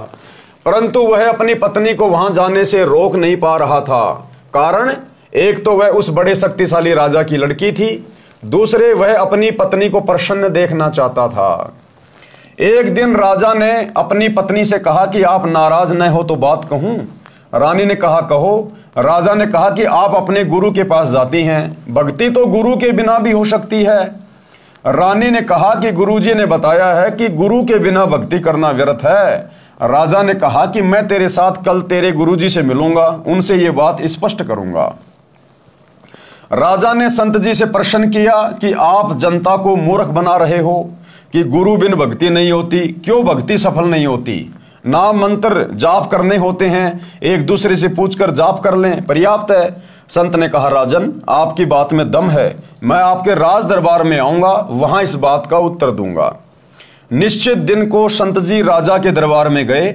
परंतु वह अपनी पत्नी को वहां जाने से रोक नहीं पा रहा था। कारण, एक तो वह उस बड़े शक्तिशाली राजा की लड़की थी, दूसरे वह अपनी पत्नी को प्रसन्न देखना चाहता था। एक दिन राजा ने अपनी पत्नी से कहा कि आप नाराज न हो तो बात कहूं। रानी ने कहा कहो। राजा ने कहा कि आप अपने गुरु के पास जाती हैं, भक्ति तो गुरु के बिना भी हो सकती है। रानी ने कहा कि गुरुजी ने बताया है कि गुरु के बिना भक्ति करना व्यर्थ है। राजा ने कहा कि मैं तेरे साथ कल तेरे गुरुजी से मिलूंगा, उनसे ये बात स्पष्ट करूंगा। राजा ने संत जी से प्रश्न किया कि आप जनता को मूर्ख बना रहे हो कि गुरु बिन भक्ति नहीं होती। क्यों भक्ति सफल नहीं होती? नाम मंत्र जाप करने होते हैं, एक दूसरे से पूछकर जाप कर लें, पर्याप्त है। संत ने कहा, राजन आपकी बात में दम है, मैं आपके राज दरबार में आऊंगा, वहां इस बात का उत्तर दूंगा। निश्चित दिन को संत जी राजा के दरबार में गए।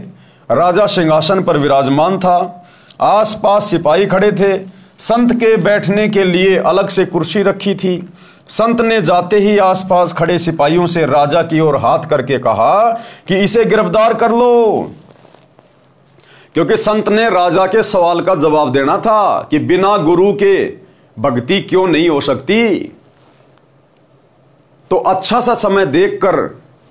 राजा सिंहासन पर विराजमान था, आसपास सिपाही खड़े थे। संत के बैठने के लिए अलग से कुर्सी रखी थी। संत ने जाते ही आसपास खड़े सिपाहियों से राजा की ओर हाथ करके कहा कि इसे गिरफ्तार कर लो, क्योंकि संत ने राजा के सवाल का जवाब देना था कि बिना गुरु के भक्ति क्यों नहीं हो सकती। तो अच्छा सा समय देखकर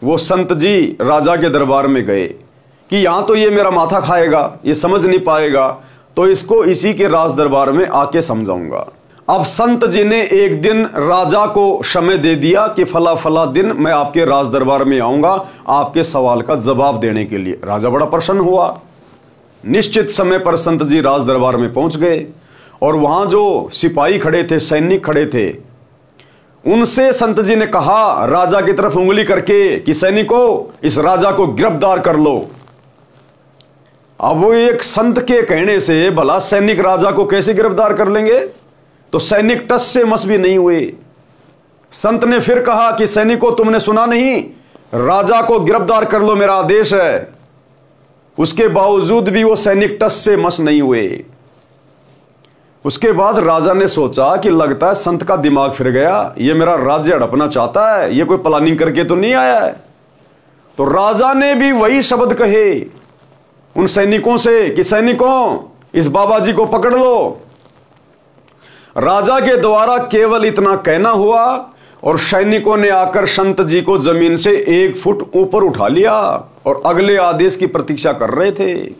वो संत जी राजा के दरबार में गए कि यहां तो ये मेरा माथा खाएगा, ये समझ नहीं पाएगा, तो इसको इसी के राज दरबार में आके समझाऊंगा। अब संत जी ने एक दिन राजा को समय दे दिया कि फला फला दिन मैं आपके राज दरबार में आऊंगा आपके सवाल का जवाब देने के लिए। राजा बड़ा प्रसन्न हुआ। निश्चित समय पर संत जी राज दरबार में पहुंच गए और वहां जो सिपाही खड़े थे, सैनिक खड़े थे, उनसे संत जी ने कहा राजा की तरफ उंगली करके कि सैनिकों, इस राजा को गिरफ्तार कर लो। अब वो एक संत के कहने से भला सैनिक राजा को कैसे गिरफ्तार कर लेंगे? तो सैनिक टस से मस भी नहीं हुए। संत ने फिर कहा कि सैनिकों, तुमने सुना नहीं, राजा को गिरफ्तार कर लो, मेरा आदेश है। उसके बावजूद भी वो सैनिक टस से मस नहीं हुए। उसके बाद राजा ने सोचा कि लगता है संत का दिमाग फिर गया, ये मेरा राज्य हड़पना चाहता है, ये कोई प्लानिंग करके तो नहीं आया है। तो राजा ने भी वही शब्द कहे उन सैनिकों से कि सैनिकों, इस बाबा जी को पकड़ लो। राजा के द्वारा केवल इतना कहना हुआ और सैनिकों ने आकर संत जी को जमीन से 1 फुट ऊपर उठा लिया और अगले आदेश की प्रतीक्षा कर रहे थे।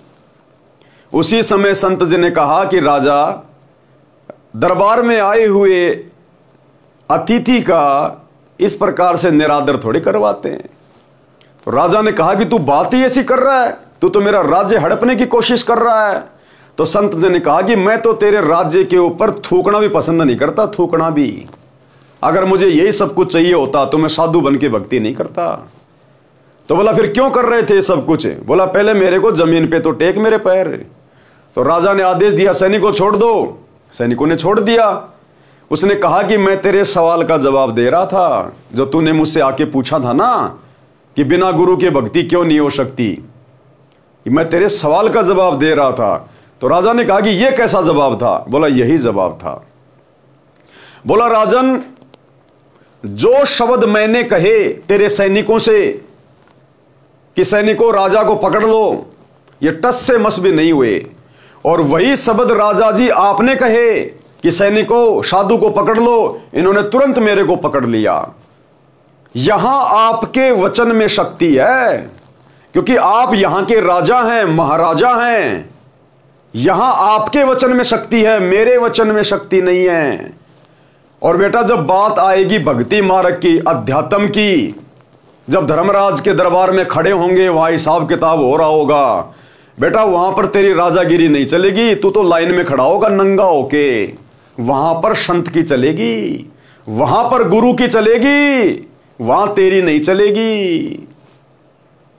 उसी समय संत जी ने कहा कि राजा, दरबार में आए हुए अतिथि का इस प्रकार से निरादर थोड़ी करवाते हैं। तो राजा ने कहा कि तू बात ही ऐसी कर रहा है, तू तो मेरा राज्य हड़पने की कोशिश कर रहा है। तो संत जी ने कहा कि मैं तो तेरे राज्य के ऊपर थूकना भी पसंद नहीं करता, थूकना भी। अगर मुझे यही सब कुछ चाहिए होता तो मैं साधु बन के भक्ति नहीं करता। तो बोला फिर क्यों कर रहे थे सब कुछ? बोला पहले मेरे को जमीन पे तो टेक मेरे पैर। तो राजा ने आदेश दिया सैनिकों छोड़ दो। सैनिकों ने छोड़ दिया। उसने कहा कि मैं तेरे सवाल का जवाब दे रहा था, जो तूने मुझसे आके पूछा था ना कि बिना गुरु के भक्ति क्यों नहीं हो सकती, मैं तेरे सवाल का जवाब दे रहा था। तो राजा ने कहा कि यह कैसा जवाब था? बोला यही जवाब था। बोला राजन, जो शब्द मैंने कहे तेरे सैनिकों से कि सैनिकों राजा को पकड़ लो, ये टस से मस भी नहीं हुए, और वही शब्द राजा जी आपने कहे कि सैनिकों साधु को पकड़ लो, इन्होंने तुरंत मेरे को पकड़ लिया। यहां आपके वचन में शक्ति है, क्योंकि आप यहां के राजा हैं, महाराजा हैं। यहां आपके वचन में शक्ति है, मेरे वचन में शक्ति नहीं है। और बेटा जब बात आएगी भक्ति मार्ग की, अध्यात्म की, जब धर्मराज के दरबार में खड़े होंगे, वहां हिसाब किताब हो रहा होगा, बेटा वहां पर तेरी राजागिरी नहीं चलेगी। तू तो लाइन में खड़ा होगा नंगा होके, वहां पर संत की चलेगी। वहां पर गुरु की चलेगी, वहां तेरी नहीं चलेगी।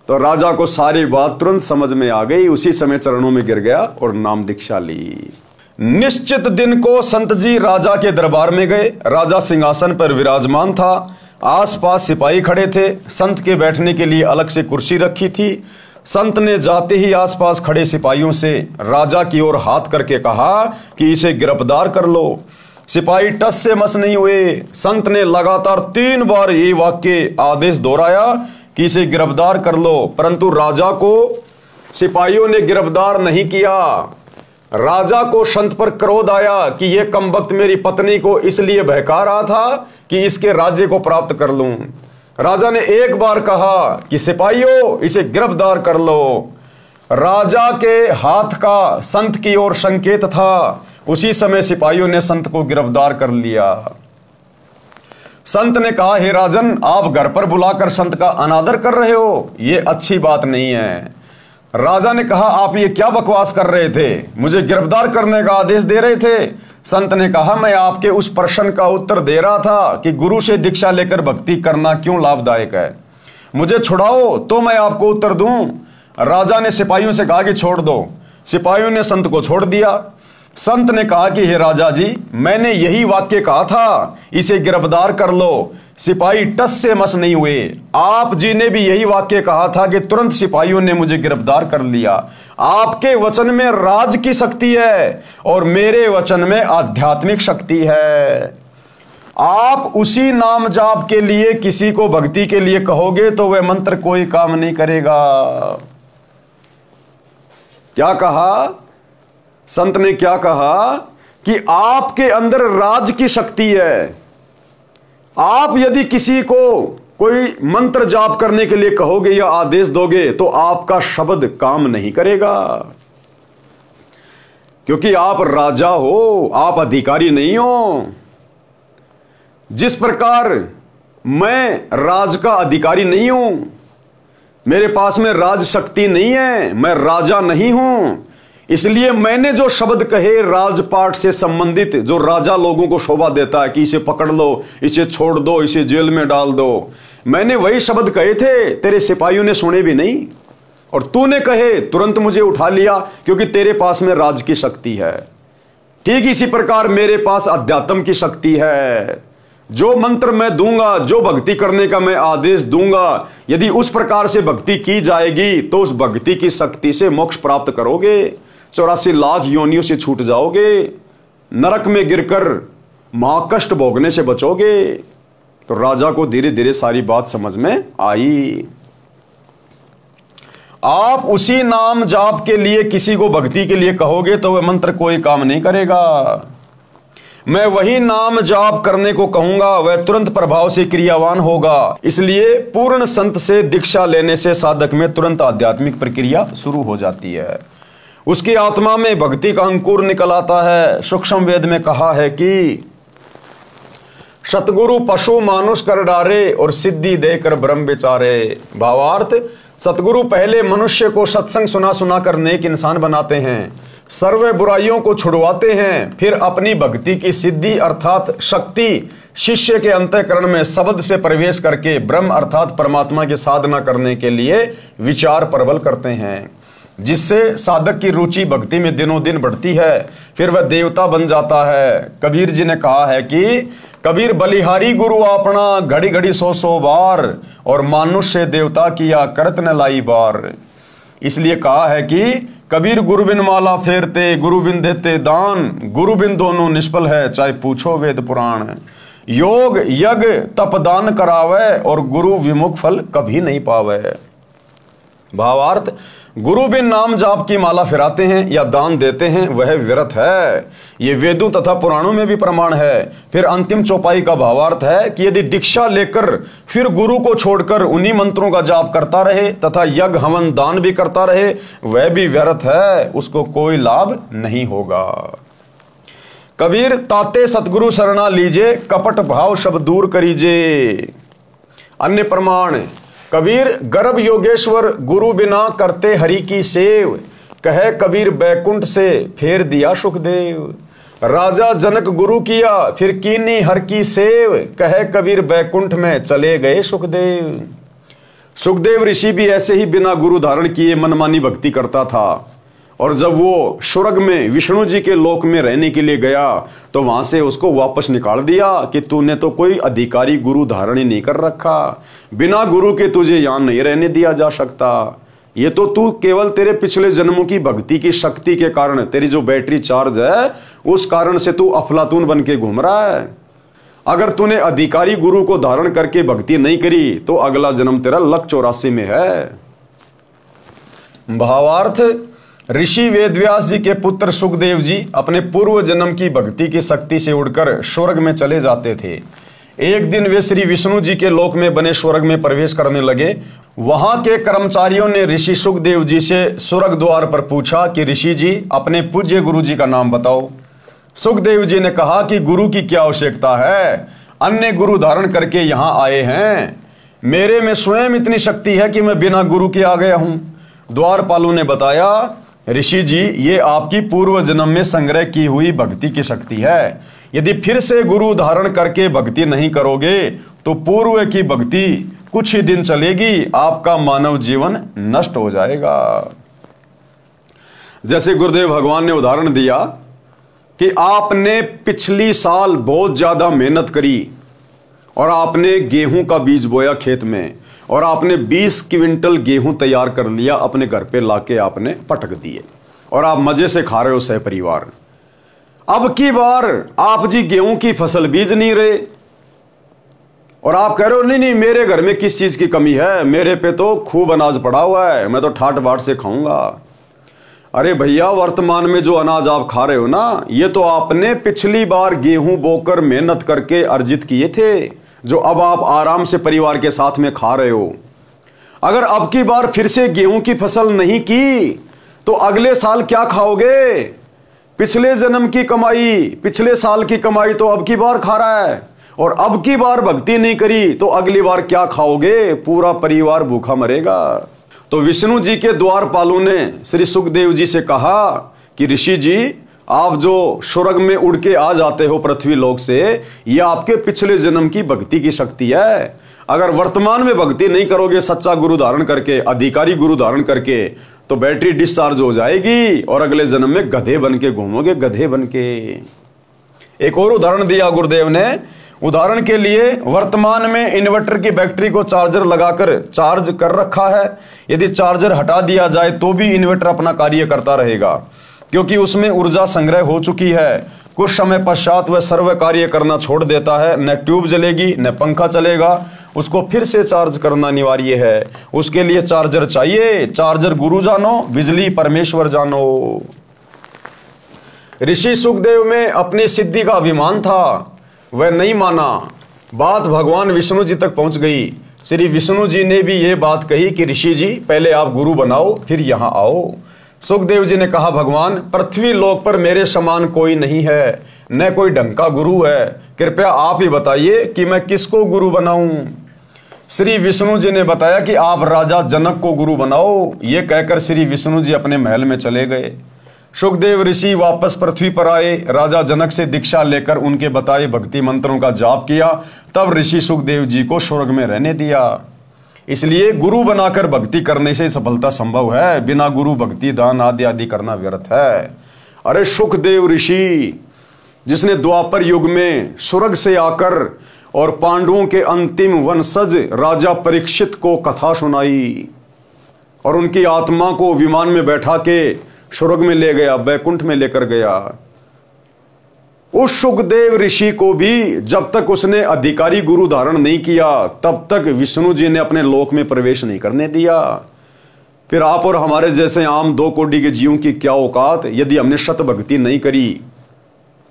तो राजा को सारी बात तुरंत समझ में आ गई। उसी समय चरणों में गिर गया और नाम दीक्षा ली। निश्चित दिन को संत जी राजा के दरबार में गए। राजा सिंहासन पर विराजमान था। आसपास सिपाही खड़े थे। संत के बैठने के लिए अलग से कुर्सी रखी थी। संत ने जाते ही आसपास खड़े सिपाहियों से राजा की ओर हाथ करके कहा कि इसे गिरफ्तार कर लो। सिपाही टस से मस नहीं हुए। संत ने लगातार 3 बार ये वाक्य आदेश दोहराया कि इसे गिरफ्तार कर लो, परंतु राजा को सिपाहियों ने गिरफ्तार नहीं किया। राजा को संत पर क्रोध आया कि यह कमबख्त मेरी पत्नी को इसलिए बहका रहा था कि इसके राज्य को प्राप्त कर लूं। राजा ने एक बार कहा कि सिपाहियों इसे गिरफ्तार कर लो। राजा के हाथ का संत की ओर संकेत था। उसी समय सिपाहियों ने संत को गिरफ्तार कर लिया। संत ने कहा, हे राजन, आप घर पर बुलाकर संत का अनादर कर रहे हो, यह अच्छी बात नहीं है। राजा ने कहा, आप ये क्या बकवास कर रहे थे, मुझे गिरफ्तार करने का आदेश दे रहे थे। संत ने कहा, मैं आपके उस प्रश्न का उत्तर दे रहा था कि गुरु से दीक्षा लेकर भक्ति करना क्यों लाभदायक है। मुझे छुड़ाओ तो मैं आपको उत्तर दूं। राजा ने सिपाहियों से कहा कि छोड़ दो। सिपाहियों ने संत को छोड़ दिया। संत ने कहा कि हे राजा जी, मैंने यही वाक्य कहा था, इसे गिरफ्तार कर लो। सिपाही टस से मस नहीं हुए। आप जी ने भी यही वाक्य कहा था कि तुरंत सिपाहियों ने मुझे गिरफ्तार कर लिया। आपके वचन में राज की शक्ति है और मेरे वचन में आध्यात्मिक शक्ति है। आप उसी नाम जाप के लिए किसी को भक्ति के लिए कहोगे तो वह मंत्र कोई काम नहीं करेगा। क्या कहा संत ने? क्या कहा कि आपके अंदर राज की शक्ति है। आप यदि किसी को कोई मंत्र जाप करने के लिए कहोगे या आदेश दोगे तो आपका शब्द काम नहीं करेगा, क्योंकि आप राजा हो, आप अधिकारी नहीं हो। जिस प्रकार मैं राज का अधिकारी नहीं हूं, मेरे पास में राज शक्ति नहीं है, मैं राजा नहीं हूं, इसलिए मैंने जो शब्द कहे राजपाट से संबंधित, जो राजा लोगों को शोभा देता है कि इसे पकड़ लो, इसे छोड़ दो, इसे जेल में डाल दो, मैंने वही शब्द कहे थे। तेरे सिपाहियों ने सुने भी नहीं और तूने कहे तुरंत मुझे उठा लिया, क्योंकि तेरे पास में राज की शक्ति है। ठीक इसी प्रकार मेरे पास अध्यात्म की शक्ति है। जो मंत्र मैं दूंगा, जो भक्ति करने का मैं आदेश दूंगा, यदि उस प्रकार से भक्ति की जाएगी तो उस भक्ति की शक्ति से मोक्ष प्राप्त करोगे, 84 लाख योनियों से छूट जाओगे, नरक में गिरकर महाकष्ट भोगने से बचोगे। तो राजा को धीरे धीरे सारी बात समझ में आई। आप उसी नाम जाप के लिए किसी को भक्ति के लिए कहोगे तो वह मंत्र कोई काम नहीं करेगा। मैं वही नाम जाप करने को कहूंगा, वह तुरंत प्रभाव से क्रियावान होगा। इसलिए पूर्ण संत से दीक्षा लेने से साधक में तुरंत आध्यात्मिक प्रक्रिया शुरू हो जाती है। उसकी आत्मा में भक्ति का अंकुर निकल आता है। सूक्ष्म वेद में कहा है कि सतगुरु पशु मानुष कर डारे और सिद्धि देकर ब्रह्म विचारे। भावार्थ, सतगुरु पहले मनुष्य को सत्संग सुना सुना कर नेक इंसान बनाते हैं, सर्व बुराइयों को छुड़वाते हैं, फिर अपनी भक्ति की सिद्धि अर्थात शक्ति शिष्य के अंतःकरण में शब्द से प्रवेश करके ब्रह्म अर्थात परमात्मा की साधना करने के लिए विचार प्रबल करते हैं, जिससे साधक की रुचि भक्ति में दिनों दिन बढ़ती है। फिर वह देवता बन जाता है। कबीर जी ने कहा है कि कबीर बलिहारी गुरु अपना, घड़ी घड़ी 100 बार, और मानुष से देवता किया करत न लाई बार। इसलिए कहा है कि कबीर गुरु बिन माला फेरते, गुरु बिन देते दान, गुरु बिन दोनों निष्फल है, चाहे पूछो वेद पुराण। योग यज्ञ तप दान करावे और गुरु विमुख फल कभी नहीं पावे। भावार्थ, गुरु बिन नाम जाप की माला फिराते हैं या दान देते हैं, वह व्यर्थ है। ये वेदों तथा पुराणों में भी प्रमाण है। फिर अंतिम चौपाई का भावार्थ है कि यदि दीक्षा लेकर फिर गुरु को छोड़कर उन्हीं मंत्रों का जाप करता रहे तथा यज्ञ हवन दान भी करता रहे, वह भी व्यर्थ है, उसको कोई लाभ नहीं होगा। कबीर ताते सतगुरु शरणा लीजे, कपट भाव सब दूर करीजे। अन्य प्रमाण, कबीर गर्भ योगेश्वर गुरु बिना करते हरि की सेव, कहे कबीर बैकुंठ से फेर दिया सुखदेव। राजा जनक गुरु किया, फिर कीनी हर की सेव, कहे कबीर बैकुंठ में चले गए सुखदेव। सुखदेव ऋषि भी ऐसे ही बिना गुरु धारण किए मनमानी भक्ति करता था, और जब वो स्वर्ग में विष्णु जी के लोक में रहने के लिए गया तो वहां से उसको वापस निकाल दिया कि तूने तो कोई अधिकारी गुरु धारण ही नहीं कर रखा, बिना गुरु के तुझे यहां नहीं रहने दिया जा सकता। ये तो तू केवल तेरे पिछले जन्मों की भक्ति की शक्ति के कारण, तेरी जो बैटरी चार्ज है उस कारण से तू अफलातून बन के घूम रहा है। अगर तूने अधिकारी गुरु को धारण करके भक्ति नहीं करी तो अगला जन्म तेरा लक 84 में है। भावार्थ, ऋषि वेदव्यास जी के पुत्र सुखदेव जी अपने पूर्व जन्म की भक्ति की शक्ति से उड़कर स्वर्ग में चले जाते थे। एक दिन वे श्री विष्णु जी के लोक में बने स्वर्ग में प्रवेश करने लगे। वहां के कर्मचारियों ने ऋषि सुखदेव जी से स्वर्ग द्वार पर पूछा कि ऋषि जी अपने पूज्य गुरु जी का नाम बताओ। सुखदेव जी ने कहा कि गुरु की क्या आवश्यकता है, अन्य गुरु धारण करके यहां आए हैं, मेरे में स्वयं इतनी शक्ति है कि मैं बिना गुरु के आ गया हूं। द्वारपालों ने बताया, ऋषि जी ये आपकी पूर्व जन्म में संग्रह की हुई भक्ति की शक्ति है, यदि फिर से गुरु धारण करके भक्ति नहीं करोगे तो पूर्व की भक्ति कुछ ही दिन चलेगी, आपका मानव जीवन नष्ट हो जाएगा। जैसे गुरुदेव भगवान ने उदाहरण दिया कि आपने पिछली साल बहुत ज्यादा मेहनत करी और आपने गेहूं का बीज बोया खेत में और आपने 20 क्विंटल गेहूं तैयार कर लिया, अपने घर पे लाके आपने पटक दिए और आप मजे से खा रहे हो सह परिवार। अब की बार आप जी गेहूं की फसल बीज नहीं रहे और आप कह रहे हो नहीं नहीं मेरे घर में किस चीज की कमी है, मेरे पे तो खूब अनाज पड़ा हुआ है, मैं तो ठाट बाट से खाऊंगा। अरे भैया, वर्तमान में जो अनाज आप खा रहे हो ना, ये तो आपने पिछली बार गेहूं बोकर मेहनत करके अर्जित किए थे, जो अब आप आराम से परिवार के साथ में खा रहे हो। अगर अब की बार फिर से गेहूं की फसल नहीं की तो अगले साल क्या खाओगे? पिछले जन्म की कमाई, पिछले साल की कमाई तो अब की बार खा रहा है, और अब की बार भक्ति नहीं करी तो अगली बार क्या खाओगे? पूरा परिवार भूखा मरेगा। तो विष्णु जी के द्वारपालों ने श्री सुखदेव जी से कहा कि ऋषि जी, आप जो स्वर्ग में उड़ के आ जाते हो पृथ्वी लोक से, यह आपके पिछले जन्म की भक्ति की शक्ति है। अगर वर्तमान में भक्ति नहीं करोगे सच्चा गुरु धारण करके, अधिकारी गुरु धारण करके, तो बैटरी डिस्चार्ज हो जाएगी और अगले जन्म में गधे बन के घूमोगे, गधे बन के। एक और उदाहरण दिया गुरुदेव ने। उदाहरण के लिए, वर्तमान में इन्वर्टर की बैटरी को चार्जर लगाकर चार्ज कर रखा है, यदि चार्जर हटा दिया जाए तो भी इन्वर्टर अपना कार्य करता रहेगा, क्योंकि उसमें ऊर्जा संग्रह हो चुकी है। कुछ समय पश्चात वह सर्व कार्य करना छोड़ देता है, न ट्यूब जलेगी न पंखा चलेगा, उसको फिर से चार्ज करना अनिवार्य है। उसके लिए चार्जर चाहिए। चार्जर गुरु जानो, बिजली परमेश्वर जानो। ऋषि सुखदेव में अपनी सिद्धि का अभिमान था, वह नहीं माना। बात भगवान विष्णु जी तक पहुंच गई। श्री विष्णु जी ने भी यह बात कही कि ऋषि जी पहले आप गुरु बनाओ फिर यहां आओ। सुखदेव जी ने कहा, भगवान पृथ्वी लोक पर मेरे समान कोई नहीं है, न कोई ढंग का गुरु है, कृपया आप ही बताइए कि मैं किसको गुरु बनाऊं। श्री विष्णु जी ने बताया कि आप राजा जनक को गुरु बनाओ। ये कहकर श्री विष्णु जी अपने महल में चले गए। सुखदेव ऋषि वापस पृथ्वी पर आए, राजा जनक से दीक्षा लेकर उनके बताए भक्ति मंत्रों का जाप किया, तब ऋषि सुखदेव जी को स्वर्ग में रहने दिया। इसलिए गुरु बनाकर भक्ति करने से सफलता संभव है, बिना गुरु भक्ति दान आदि आदि करना व्यर्थ है। अरे सुखदेव ऋषि, जिसने द्वापर युग में स्वर्ग से आकर और पांडवों के अंतिम वंशज राजा परीक्षित को कथा सुनाई और उनकी आत्मा को विमान में बैठा के स्वर्ग में ले गया, बैकुंठ में लेकर गया, उस सुखदेव ऋषि को भी जब तक उसने अधिकारी गुरु धारण नहीं किया तब तक विष्णु जी ने अपने लोक में प्रवेश नहीं करने दिया। फिर आप और हमारे जैसे आम 2 कोटि के जीवों की क्या औकात? यदि हमने शत भक्ति नहीं करी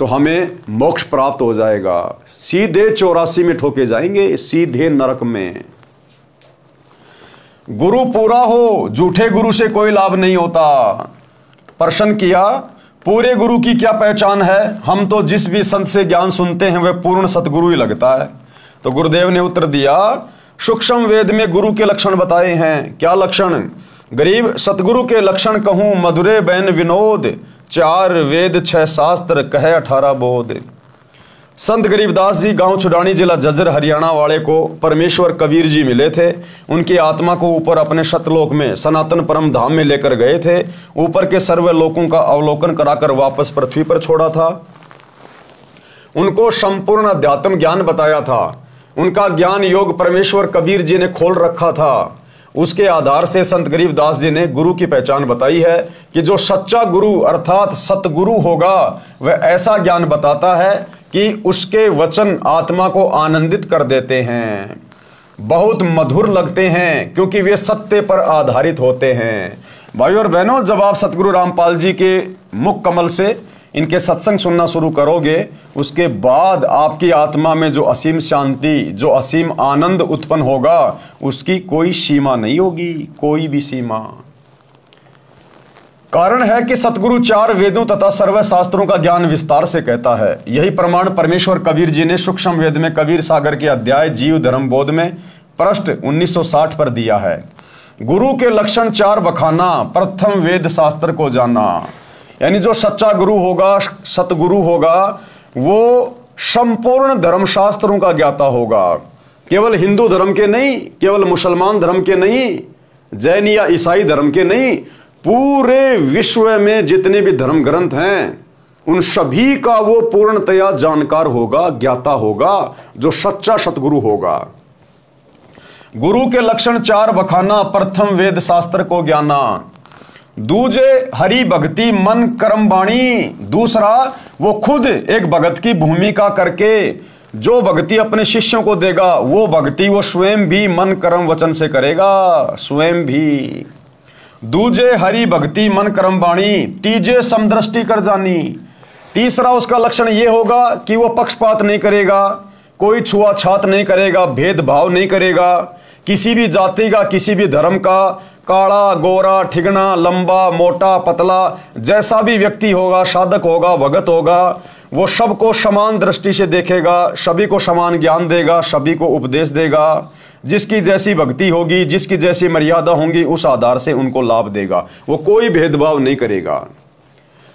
तो हमें मोक्ष प्राप्त हो जाएगा, सीधे 84 में ठोके जाएंगे, सीधे नरक में। गुरु पूरा हो, झूठे गुरु से कोई लाभ नहीं होता। प्रश्न किया, पूरे गुरु की क्या पहचान है? हम तो जिस भी संत से ज्ञान सुनते हैं वह पूर्ण सतगुरु ही लगता है। तो गुरुदेव ने उत्तर दिया, सूक्ष्म वेद में गुरु के लक्षण बताए हैं। क्या लक्षण? गरीब सतगुरु के लक्षण कहूं, मधुरे बैन विनोद, 4 वेद 6 शास्त्र कहे 18 बोध। संत गरीबदास जी गांव छुडानी जिला झज्जर हरियाणा वाले को परमेश्वर कबीर जी मिले थे। उनकी आत्मा को ऊपर अपने सतलोक में सनातन परम धाम में लेकर गए थे। ऊपर के सर्व लोकों का अवलोकन कराकर वापस पृथ्वी पर छोड़ा था। उनको संपूर्ण अध्यात्म ज्ञान बताया था। उनका ज्ञान योग परमेश्वर कबीर जी ने खोल रखा था। उसके आधार से संत गरीबदास जी ने गुरु की पहचान बताई है कि जो सच्चा गुरु अर्थात सतगुरु होगा वह ऐसा ज्ञान बताता है कि उसके वचन आत्मा को आनंदित कर देते हैं, बहुत मधुर लगते हैं, क्योंकि वे सत्य पर आधारित होते हैं। भाइयों और बहनों, जब आप सतगुरु रामपाल जी के मुख कमल से इनके सत्संग सुनना शुरू करोगे, उसके बाद आपकी आत्मा में जो असीम शांति, जो असीम आनंद उत्पन्न होगा, उसकी कोई सीमा नहीं होगी, कोई भी सीमा। कारण है कि सतगुरु 4 वेदों तथा सर्व शास्त्रों का ज्ञान विस्तार से कहता है। यही प्रमाण परमेश्वर कबीर जी ने सूक्ष्म वेद में कबीर सागर के अध्याय जीव धर्म बोध में पृष्ठ 1960 पर दिया है। गुरु के लक्षण 4 बखाना, प्रथम वेद शास्त्र को जाना। यानी जो सच्चा गुरु होगा, सतगुरु होगा, वो संपूर्ण धर्मशास्त्रों का ज्ञाता होगा। केवल हिंदू धर्म के नहीं, केवल मुसलमान धर्म के नहीं, जैन या ईसाई धर्म के नहीं, पूरे विश्व में जितने भी धर्म ग्रंथ हैं उन सभी का वो पूर्णतया जानकार होगा, ज्ञाता होगा, जो सच्चा सतगुरु होगा। गुरु के लक्षण 4 बखाना, प्रथम वेद शास्त्र को ज्ञाना। दूजे हरि भक्ति मन कर्म वाणी। दूसरा वो खुद एक भगत की भूमिका करके जो भक्ति अपने शिष्यों को देगा, वो भक्ति वो स्वयं भी मन कर्म वचन से करेगा, स्वयं भी। दूजे हरि भक्ति मन कर्म वाणी। तीजे समदृष्टि कर जानी। तीसरा उसका लक्षण ये होगा कि वो पक्षपात नहीं करेगा, कोई छुआछात नहीं करेगा, भेदभाव नहीं करेगा, किसी भी जाति का, किसी भी धर्म का, काला गोरा ठिगना, लंबा मोटा पतला, जैसा भी व्यक्ति होगा, साधक होगा, भगत होगा, वो सबको समान दृष्टि से देखेगा, सभी को समान ज्ञान देगा, सभी को उपदेश देगा। जिसकी जैसी भक्ति होगी, जिसकी जैसी मर्यादा होंगी, उस आधार से उनको लाभ देगा। वो कोई भेदभाव नहीं करेगा।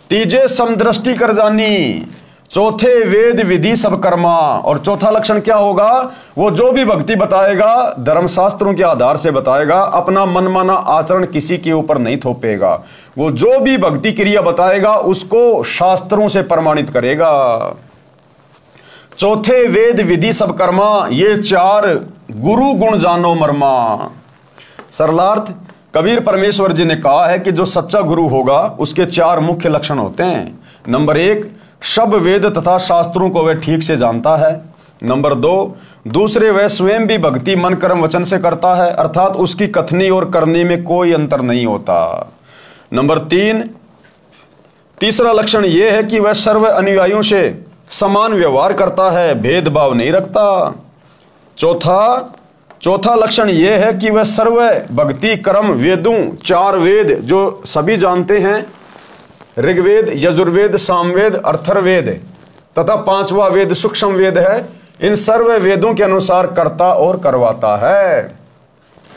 तीजे समदृष्टि कर जानी। चौथे वेद विधि सब कर्मा। और चौथा लक्षण क्या होगा? वो जो भी भक्ति बताएगा धर्मशास्त्रों के आधार से बताएगा, अपना मनमाना आचरण किसी के ऊपर नहीं थोपेगा। वो जो भी भक्ति क्रिया बताएगा उसको शास्त्रों से प्रमाणित करेगा। चौथे वेद विधि सब कर्मा। ये 4 गुरु गुण जानो मर्मा। सरलार्थ कबीर परमेश्वर जी ने कहा है कि जो सच्चा गुरु होगा उसके 4 मुख्य लक्षण होते हैं। नंबर 1, सब वेद तथा शास्त्रों को वह ठीक से जानता है। नंबर 2, दूसरे वह स्वयं भी भक्ति मन कर्म वचन से करता है, अर्थात उसकी कथनी और करनी में कोई अंतर नहीं होता। नंबर 3, तीसरा लक्षण यह है कि वह सर्व अनुयायियों से समान व्यवहार करता है, भेदभाव नहीं रखता। चौथा लक्षण यह है कि वह सर्व भक्ति कर्म वेदों, 4 वेद जो सभी जानते हैं, ऋग्वेद, यजुर्वेद, सामवेद, अथर्ववेद तथा 5वां वेद सूक्ष्म वेद है, इन सर्व वेदों के अनुसार करता और करवाता है।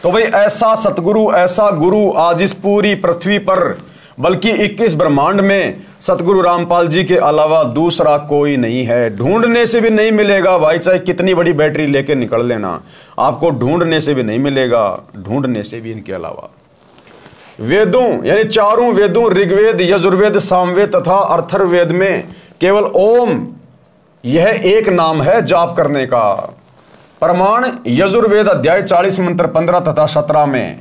तो भाई ऐसा सतगुरु, ऐसा गुरु आज इस पूरी पृथ्वी पर, बल्कि 21 ब्रह्मांड में सतगुरु रामपाल जी के अलावा दूसरा कोई नहीं है। ढूंढने से भी नहीं मिलेगा भाई, चाहे कितनी बड़ी बैटरी लेके निकल लेना, आपको ढूंढने से भी नहीं मिलेगा, ढूंढने से भी इनके अलावा। वेदों यानी 4 वेदों ऋग्वेद, यजुर्वेद, सामवेद तथा अथर्ववेद में केवल ओम यह एक नाम है जाप करने का। प्रमाण यजुर्वेद अध्याय 40 मंत्र 15 तथा 17 में।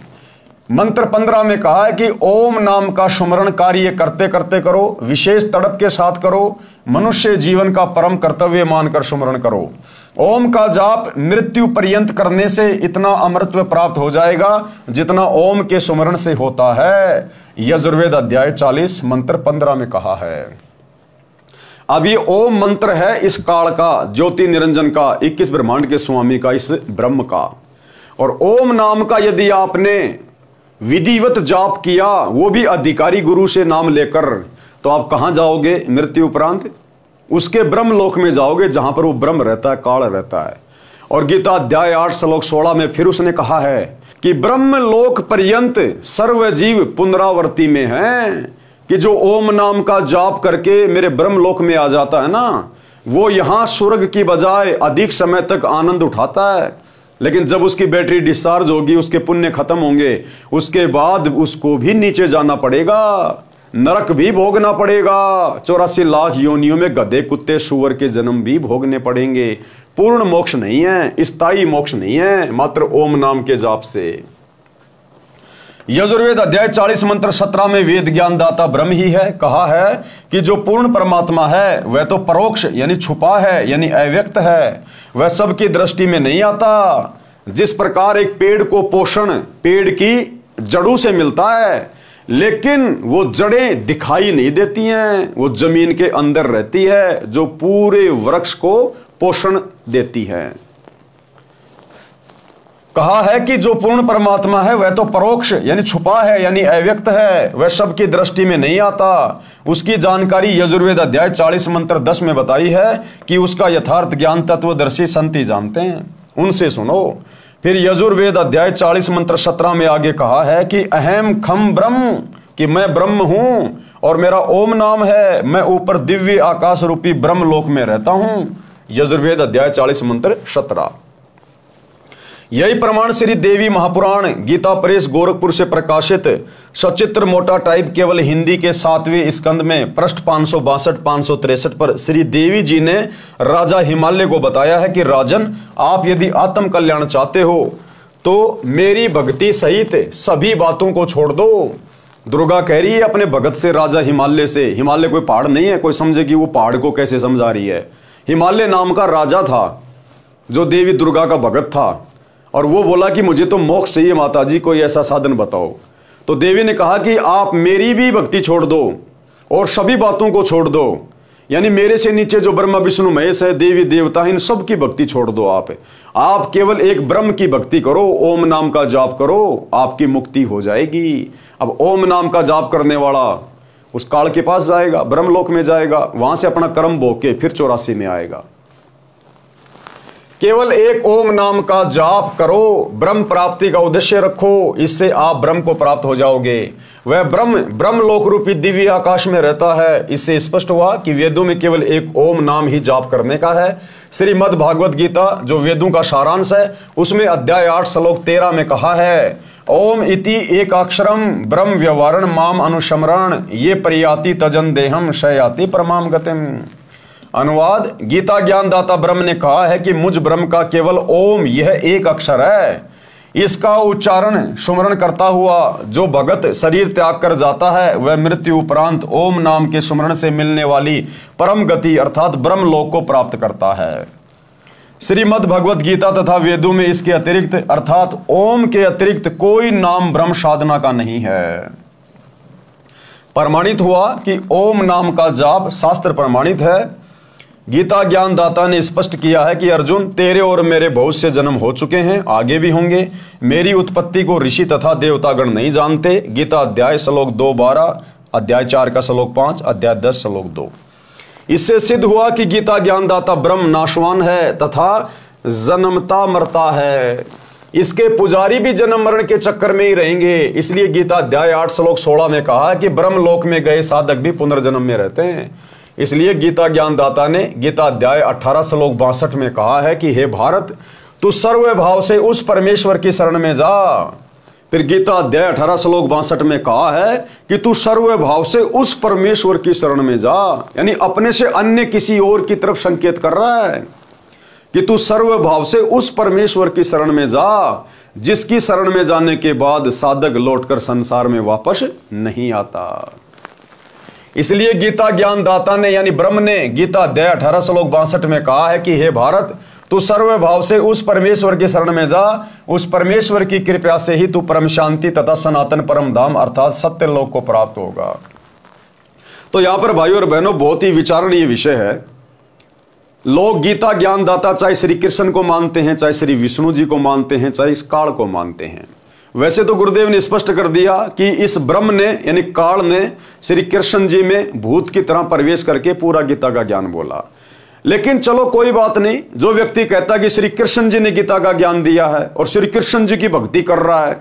मंत्र 15 में कहा है कि ओम नाम का सुमरण कार्य करते करते करो, विशेष तड़प के साथ करो, मनुष्य जीवन का परम कर्तव्य मानकर सुमरण करो। ओम का जाप मृत्यु पर्यंत करने से इतना अमृतत्व प्राप्त हो जाएगा जितना ओम के सुमरण से होता है। यजुर्वेद अध्याय 40 मंत्र 15 में कहा है। अब ये ओम मंत्र है इस काल का, ज्योति निरंजन का, 21 ब्रह्मांड के स्वामी का, इस ब्रह्म का। और ओम नाम का यदि आपने विधिवत जाप किया, वो भी अधिकारी गुरु से नाम लेकर, तो आप कहां जाओगे मृत्यु उपरांत? उसके ब्रह्म लोक में जाओगे जहां पर वो ब्रह्म रहता है, काल रहता है। और गीता अध्याय 8 श्लोक 16 में फिर उसने कहा है कि ब्रह्म लोक पर्यंत सर्व जीव पुनरावर्ती में हैं। कि जो ओम नाम का जाप करके मेरे ब्रह्मलोक में आ जाता है ना, वो यहां स्वर्ग की बजाय अधिक समय तक आनंद उठाता है। लेकिन जब उसकी बैटरी डिस्चार्ज होगी, उसके पुण्य खत्म होंगे, उसके बाद उसको भी नीचे जाना पड़ेगा, नरक भी भोगना पड़ेगा, 84 लाख योनियों में गधे कुत्ते सूअर के जन्म भी भोगने पड़ेंगे। पूर्ण मोक्ष नहीं है, स्थायी मोक्ष नहीं है मात्र ओम नाम के जाप से। यजुर्वेद अध्याय 40 मंत्र 17 में वेद ज्ञान दाता ब्रह्म ही है। कहा है कि जो पूर्ण परमात्मा है वह तो परोक्ष यानी छुपा है, यानी अव्यक्त है, वह सबकी दृष्टि में नहीं आता। जिस प्रकार एक पेड़ को पोषण पेड़ की जड़ों से मिलता है, लेकिन वो जड़ें दिखाई नहीं देती हैं, वो जमीन के अंदर रहती है जो पूरे वृक्ष को पोषण देती है। कहा है कि जो पूर्ण परमात्मा है वह तो परोक्ष यानी छुपा है, यानी अव्यक्त है, वह सबकी दृष्टि में नहीं आता। उसकी जानकारी यजुर्वेद अध्याय 40 मंत्र 10 में बताई है कि उसका यथार्थ ज्ञान तत्वदर्शी संत ही जानते हैं, उनसे सुनो। फिर यजुर्वेद अध्याय 40 मंत्र 17 में आगे कहा है कि अहम खम ब्रह्म, कि मैं ब्रह्म हूं और मेरा ओम नाम है, मैं ऊपर दिव्य आकाश रूपी ब्रह्म लोक में रहता हूं। यजुर्वेद अध्याय 40 मंत्र 17। यही प्रमाण श्री देवी महापुराण गीता प्रेस गोरखपुर से प्रकाशित सचित्र मोटा टाइप केवल हिंदी के 7वें स्कंद में पृष्ठ 562-563 पर श्री देवी जी ने राजा हिमालय को बताया है कि राजन, आप यदि आत्म कल्याण चाहते हो तो मेरी भक्ति सहित सभी बातों को छोड़ दो। दुर्गा कह रही है अपने भगत से राजा हिमालय से। हिमालय कोई पहाड़ नहीं है, कोई समझे कि वो पहाड़ को कैसे समझा रही है। हिमालय नाम का राजा था जो देवी दुर्गा का भगत था, और वो बोला कि मुझे तो मोक्ष चाहिए माता जी, कोई ऐसा साधन बताओ। तो देवी ने कहा कि आप मेरी भी भक्ति छोड़ दो और सभी बातों को छोड़ दो, यानी मेरे से नीचे जो ब्रह्मा विष्णु महेश है, देवी देवता, इन सब की भक्ति छोड़ दो। आप केवल एक ब्रह्म की भक्ति करो, ओम नाम का जाप करो, आपकी मुक्ति हो जाएगी। अब ओम नाम का जाप करने वाला उस काल के पास जाएगा, ब्रह्मलोक में जाएगा, वहां से अपना कर्म भोग के फिर 84 में आएगा। केवल एक ओम नाम का जाप करो, ब्रह्म प्राप्ति का उद्देश्य रखो, इससे आप ब्रह्म को प्राप्त हो जाओगे। वह ब्रह्म लोक रूपी दिव्य आकाश में रहता है। इससे स्पष्ट हुआ कि वेदों में केवल एक ओम नाम ही जाप करने का है। श्रीमद् भागवत गीता जो वेदों का सारांश है, उसमें अध्याय 8 श्लोक 13 में कहा है, ओम इति एक अक्षरम ब्रह्म व्यवहारण माम अनुस्मरण ये प्रयाति तजन देहम शयाति परमाम गतिम। अनुवाद, गीता ज्ञानदाता ब्रह्म ने कहा है कि मुझ ब्रह्म का केवल ओम यह एक अक्षर है, इसका उच्चारण सुमरण करता हुआ जो भगत शरीर त्याग कर जाता है वह मृत्यु उपरांत ओम नाम के सुमरण से मिलने वाली परम गति अर्थात ब्रह्म लोक को प्राप्त करता है। श्रीमद् भगवत गीता तथा वेदों में इसके अतिरिक्त अर्थात ओम के अतिरिक्त कोई नाम ब्रह्म साधना का नहीं है। प्रमाणित हुआ कि ओम नाम का जाप शास्त्र प्रमाणित है। गीता ज्ञानदाता ने स्पष्ट किया है कि अर्जुन, तेरे और मेरे बहुत से जन्म हो चुके हैं, आगे भी होंगे। मेरी उत्पत्ति को ऋषि तथा देवतागण नहीं जानते। गीता अध्याय श्लोक 2:12, अध्याय 4 का श्लोक 5, अध्याय 10 श्लोक 2। इससे सिद्ध हुआ कि गीता ज्ञानदाता ब्रह्म नाशवान है तथा जन्मता मरता है। इसके पुजारी भी जन्म मरण के चक्कर में ही रहेंगे। इसलिए गीता अध्याय 8 श्लोक 16 में कहा कि ब्रह्म लोक में गए साधक भी पुनर्जन्म में रहते हैं। इसलिए गीता ज्ञानदाता ने गीता अध्याय 18 श्लोक 62 में कहा है कि हे भारत, तू सर्वभाव से उस परमेश्वर की शरण में जा। फिर गीता अध्याय 18 श्लोक 62 में कहा है कि तू सर्वभाव से उस परमेश्वर की शरण में जा, यानी अपने से अन्य किसी और की तरफ संकेत कर रहा है कि तू सर्वभाव से उस परमेश्वर की शरण में जा, जिसकी शरण में जाने के बाद साधक लौटकर संसार में वापस नहीं आता। इसलिए गीता ज्ञानदाता ने यानी ब्रह्म ने गीता अध्याय 18 श्लोक 62 में कहा है कि हे भारत, तू सर्वभाव से उस परमेश्वर की शरण में जा, उस परमेश्वर की कृपा से ही तू परम शांति तथा सनातन परम धाम अर्थात सत्य लोक को प्राप्त होगा। तो यहां पर भाइयों और बहनों बहुत ही विचारणीय विषय है। लोग गीता ज्ञानदाता चाहे श्री कृष्ण को मानते हैं, चाहे श्री विष्णु जी को मानते हैं, चाहे इस काल को मानते हैं। वैसे तो गुरुदेव ने स्पष्ट कर दिया कि इस ब्रह्म ने यानी काल ने श्री कृष्ण जी में भूत की तरह प्रवेश करके पूरा गीता का ज्ञान बोला। लेकिन चलो कोई बात नहीं, जो व्यक्ति कहता कि श्री कृष्ण जी ने गीता का ज्ञान दिया है और श्री कृष्ण जी की भक्ति कर रहा है,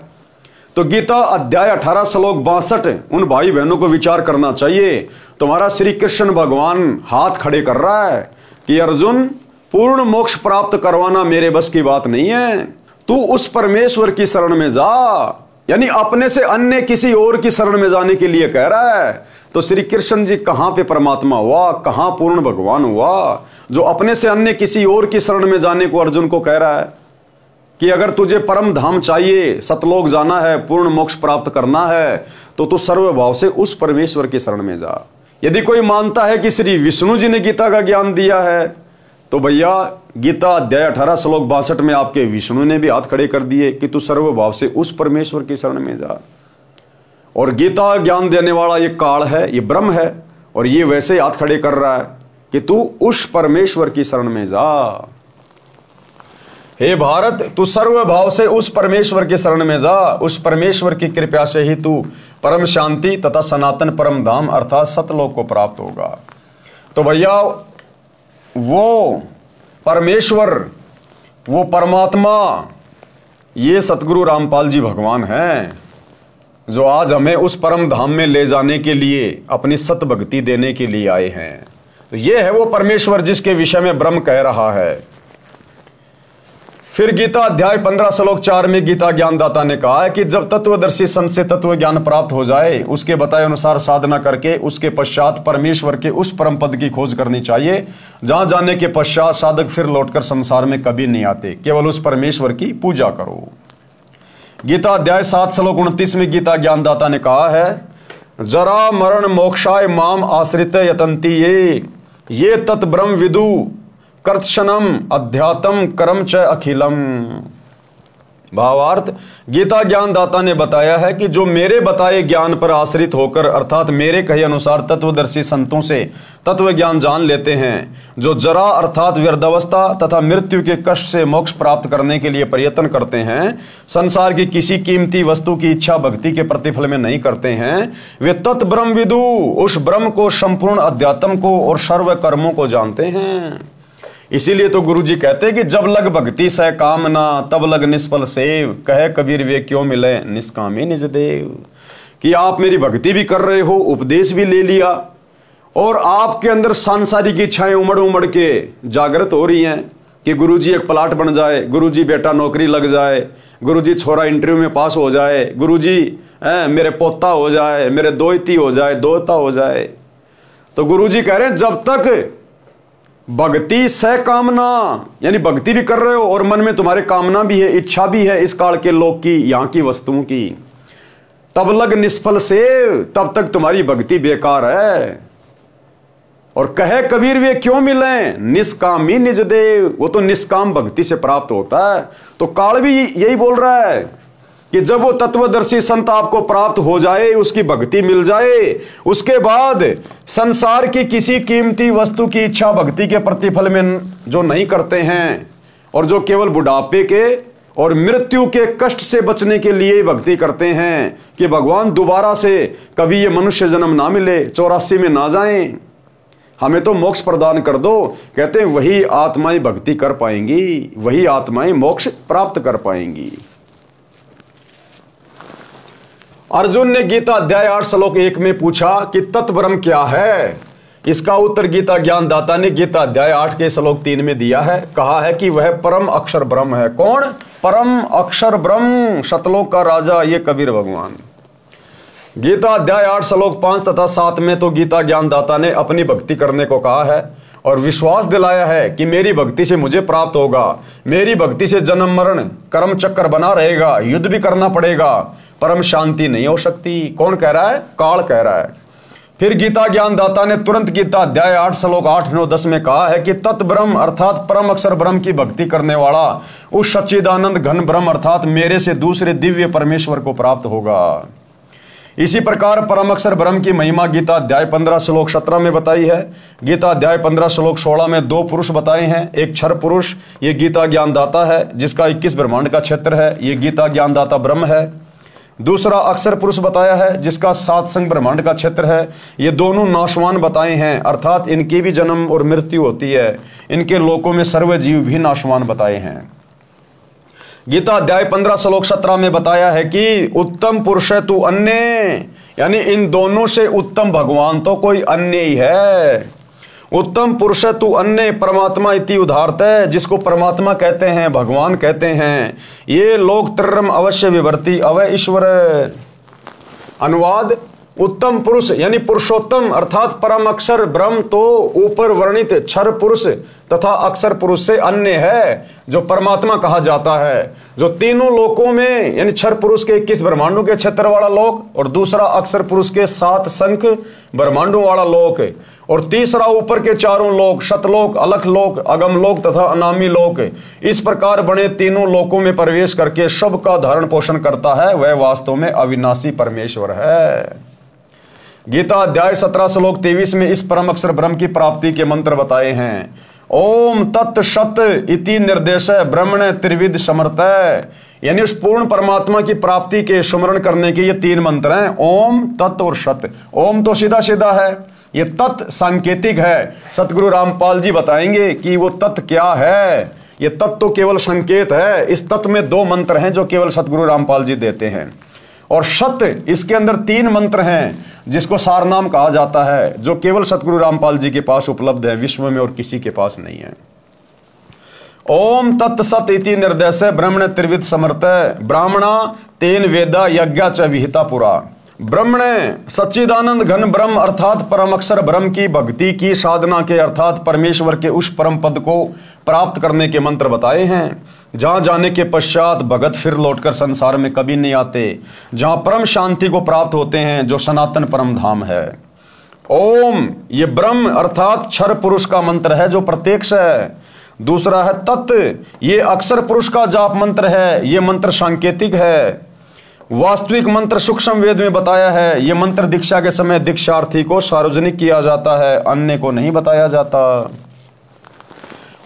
तो गीता अध्याय 18 श्लोक 62 उन भाई बहनों को विचार करना चाहिए। तुम्हारा श्री कृष्ण भगवान हाथ खड़े कर रहा है कि अर्जुन, पूर्ण मोक्ष प्राप्त करवाना मेरे बस की बात नहीं है, तू उस परमेश्वर की शरण में जा। यानी अपने से अन्य किसी और की शरण में जाने के लिए कह रहा है। तो श्री कृष्ण जी कहां पे परमात्मा हुआ, कहां पूर्ण भगवान हुआ, जो अपने से अन्य किसी और की शरण में जाने को अर्जुन को कह रहा है कि अगर तुझे परम धाम चाहिए, सतलोक जाना है, पूर्ण मोक्ष प्राप्त करना है, तो तू सर्वभाव से उस परमेश्वर की शरण में जा। यदि कोई मानता है कि श्री विष्णु जी ने गीता का ज्ञान दिया है, तो भैया गीता अध्याय 18 श्लोक 62 में आपके विष्णु ने भी हाथ खड़े कर दिए कि तू सर्वभाव से उस परमेश्वर की शरण में जा। और गीता ज्ञान देने वाला ये काल है, ये ब्रह्म है, और ये वैसे ही हाथ खड़े कर रहा है कि तू उस परमेश्वर की शरण में जा। हे भारत, तू सर्वभाव से उस परमेश्वर की शरण में जा। उस परमेश्वर की कृपा से ही तू परम शांति तथा सनातन परम धाम अर्थात सतलोक को प्राप्त होगा। तो भैया वो परमेश्वर, वो परमात्मा, ये सतगुरु रामपाल जी भगवान हैं, जो आज हमें उस परम धाम में ले जाने के लिए अपनी सत भक्ति देने के लिए आए हैं। तो ये है वो परमेश्वर जिसके विषय में ब्रह्म कह रहा है। फिर गीता अध्याय 15 श्लोक 4 में गीता ज्ञानदाता ने कहा है कि जब तत्वदर्शी संत से तत्व ज्ञान प्राप्त हो जाए, उसके बताए अनुसार साधना करके उसके पश्चात परमेश्वर के उस परम पद की खोज करनी चाहिए, जहां जाने के पश्चात साधक फिर लौटकर संसार में कभी नहीं आते। केवल उस परमेश्वर की पूजा करो। गीता अध्याय 7 श्लोक 29 में गीता ज्ञानदाता ने कहा है, जरा मरण मोक्षाय माम आश्रित यतंती ये तत् ब्रह्म विदु कर्तशनम अध्यात्म कर्म च अखिलम। भावार्थ, गीता ज्ञानदाता ने बताया है कि जो मेरे बताए ज्ञान पर आश्रित होकर अर्थात मेरे कहे अनुसार तत्वदर्शी संतों से तत्व ज्ञान जान लेते हैं, जो जरा अर्थात व्यर्धावस्था तथा मृत्यु के कष्ट से मोक्ष प्राप्त करने के लिए प्रयत्न करते हैं, संसार की किसी कीमती वस्तु की इच्छा भक्ति के प्रतिफल में नहीं करते हैं, वे तत् ब्रह्म विदु उस ब्रह्म को, संपूर्ण अध्यात्म को और सर्व कर्मों को जानते हैं। इसीलिए तो गुरु जी कहते हैं कि जब लग भक्ति सह कामना तब लग निष्फल सेव, कहे कबीर वे क्यों मिले निष्कामी निज देव। कि आप मेरी भक्ति भी कर रहे हो, उपदेश भी ले लिया, और आपके अंदर सांसारिक इच्छाएं उमड़ उमड़ के जागृत हो रही हैं कि गुरुजी एक प्लाट बन जाए, गुरुजी बेटा नौकरी लग जाए, गुरुजी छोरा इंटरव्यू में पास हो जाए, गुरुजी मेरे पोता हो जाए, मेरे दोहती हो जाए, दोहता हो जाए। तो गुरुजी कह रहे हैं जब तक भक्ति सह कामना, यानी भक्ति भी कर रहे हो और मन में तुम्हारे कामना भी है, इच्छा भी है इस काल के लोक की, यहां की वस्तुओं की, तब लग निष्फल से, तब तक तुम्हारी भक्ति बेकार है। और कहे कबीर वे क्यों मिले निष्कामी निज देव, वो तो निष्काम भक्ति से प्राप्त होता है। तो काल भी यही बोल रहा है कि जब वो तत्वदर्शी संत आपको प्राप्त हो जाए, उसकी भक्ति मिल जाए, उसके बाद संसार की किसी कीमती वस्तु की इच्छा भक्ति के प्रतिफल में जो नहीं करते हैं, और जो केवल बुढ़ापे के और मृत्यु के कष्ट से बचने के लिए भक्ति करते हैं कि भगवान दोबारा से कभी ये मनुष्य जन्म ना मिले, 84 में ना जाएं, हमें तो मोक्ष प्रदान कर दो, कहते हैं वही आत्माएं भक्ति कर पाएंगी, वही आत्माएं मोक्ष प्राप्त कर पाएंगी। अर्जुन ने गीता अध्याय 8 श्लोक 1 में पूछा कि तत्ब्रह्म क्या है। इसका उत्तर गीता ज्ञानदाता ने गीता अध्याय 8 के श्लोक 3 में दिया है। कहा है कि वह परम अक्षर ब्रह्म है। कौन? परम अक्षर ब्रह्म, सतलोक का राजा, ये कबीर भगवान। गीता अध्याय 8 श्लोक 5 तथा 7 में तो गीता ज्ञानदाता ने अपनी भक्ति करने को कहा है और विश्वास दिलाया है कि मेरी भक्ति से मुझे प्राप्त होगा, मेरी भक्ति से जन्म मरण कर्म चक्कर बना रहेगा, युद्ध भी करना पड़ेगा, परम शांति नहीं हो सकती। कौन कह रहा है? काल कह रहा है। फिर गीता ज्ञानदाता ने तुरंत गीता अध्याय 8 श्लोक 8, 9, 10 में कहा है कि तत् ब्रह्म अर्थात परम अक्षर ब्रह्म की भक्ति करने वाला उस सच्चिदानंद घन ब्रह्म अर्थात मेरे से दूसरे दिव्य परमेश्वर को प्राप्त होगा। इसी प्रकार परम अक्षर ब्रह्म की महिमा गीता अध्याय 15 श्लोक 17 में बताई है। गीता अध्याय 15 श्लोक 16 में 2 पुरुष बताए हैं। एक क्षर पुरुष, ये गीता ज्ञानदाता है जिसका 21 ब्रह्मांड का क्षेत्र है, ये गीता ज्ञानदाता ब्रह्म है। दूसरा अक्षर पुरुष बताया है जिसका 7 संग ब्रह्मांड का क्षेत्र है। ये दोनों नाशवान बताए हैं अर्थात इनकी भी जन्म और मृत्यु होती है, इनके लोकों में सर्व जीव भी नाशवान बताए हैं। गीता अध्याय 15 श्लोक 17 में बताया है कि उत्तम पुरुष है तू अन्य, यानी इन दोनों से उत्तम भगवान तो कोई अन्य ही है। उत्तम पुरुष है तू अन्य परमात्मा इति उदाहरत है, जिसको परमात्मा कहते हैं, भगवान कहते हैं। ये लोक त्रिरम अवश्य विवर्ती अवय ईश्वर। अनुवाद, उत्तम पुरुष यानी पुरुषोत्तम अर्थात परम अक्षर ब्रह्म तो ऊपर वर्णित क्षर पुरुष तथा अक्षर पुरुष से अन्य है, जो परमात्मा कहा जाता है, जो तीनों लोकों में यानी क्षर पुरुष के 21 ब्रह्मांडों के क्षेत्र वाला लोक, और दूसरा अक्षर पुरुष के 7 संख ब्रह्मांडों वाला लोक, और तीसरा ऊपर के 4 लोक, शतलोक, अलख लोक, अगम लोक तथा अनामी लोक। इस प्रकार बने तीनों लोकों में प्रवेश करके सबका धारण पोषण करता है, वह वास्तव में अविनाशी परमेश्वर है। गीता अध्याय 17 श्लोक 23 में इस परम अक्षर ब्रह्म की प्राप्ति के मंत्र बताए हैं। ओम तत् सत इति निर्देश ब्रह्मण त्रिविध समर्थ, यानी उस पूर्ण परमात्मा की प्राप्ति के सुमरण करने के ये 3 मंत्र हैं, ओम, तत् और सत। ओम तो सीधा सीधा है, ये तत् सांकेतिक है। सतगुरु रामपाल जी बताएंगे कि वो तत् क्या है। ये तत् तो केवल संकेत है। इस तत् में 2 मंत्र हैं जो केवल सतगुरु रामपाल जी देते हैं, और सत इसके अंदर 3 मंत्र हैं जिसको सारनाम कहा जाता है, जो केवल सतगुरु रामपाल जी के पास उपलब्ध है, विश्व में और किसी के पास नहीं है। ओम तत् सत इति निर्देश ब्रह्मण त्रिविध समर्थ, ब्राह्मणा तेन वेदा यज्ञा च विहिता पुरा। ब्रह्मण सच्चिदानंद घन ब्रह्म अर्थात परम अक्षर ब्रह्म की भक्ति की साधना के अर्थात परमेश्वर के उस परम पद को प्राप्त करने के मंत्र बताए हैं, जहां जाने के पश्चात भगत फिर लौटकर संसार में कभी नहीं आते, जहां परम शांति को प्राप्त होते हैं, जो सनातन परम धाम है। ओम ये ब्रह्म अर्थात क्षर पुरुष का मंत्र है जो प्रत्यक्ष है। दूसरा है तत्, ये अक्षर पुरुष का जाप मंत्र है, ये मंत्र सांकेतिक है। वास्तविक मंत्र सूक्ष्म वेद में बताया है, ये मंत्र दीक्षा के समय दीक्षार्थी को सार्वजनिक किया जाता है, अन्य को नहीं बताया जाता।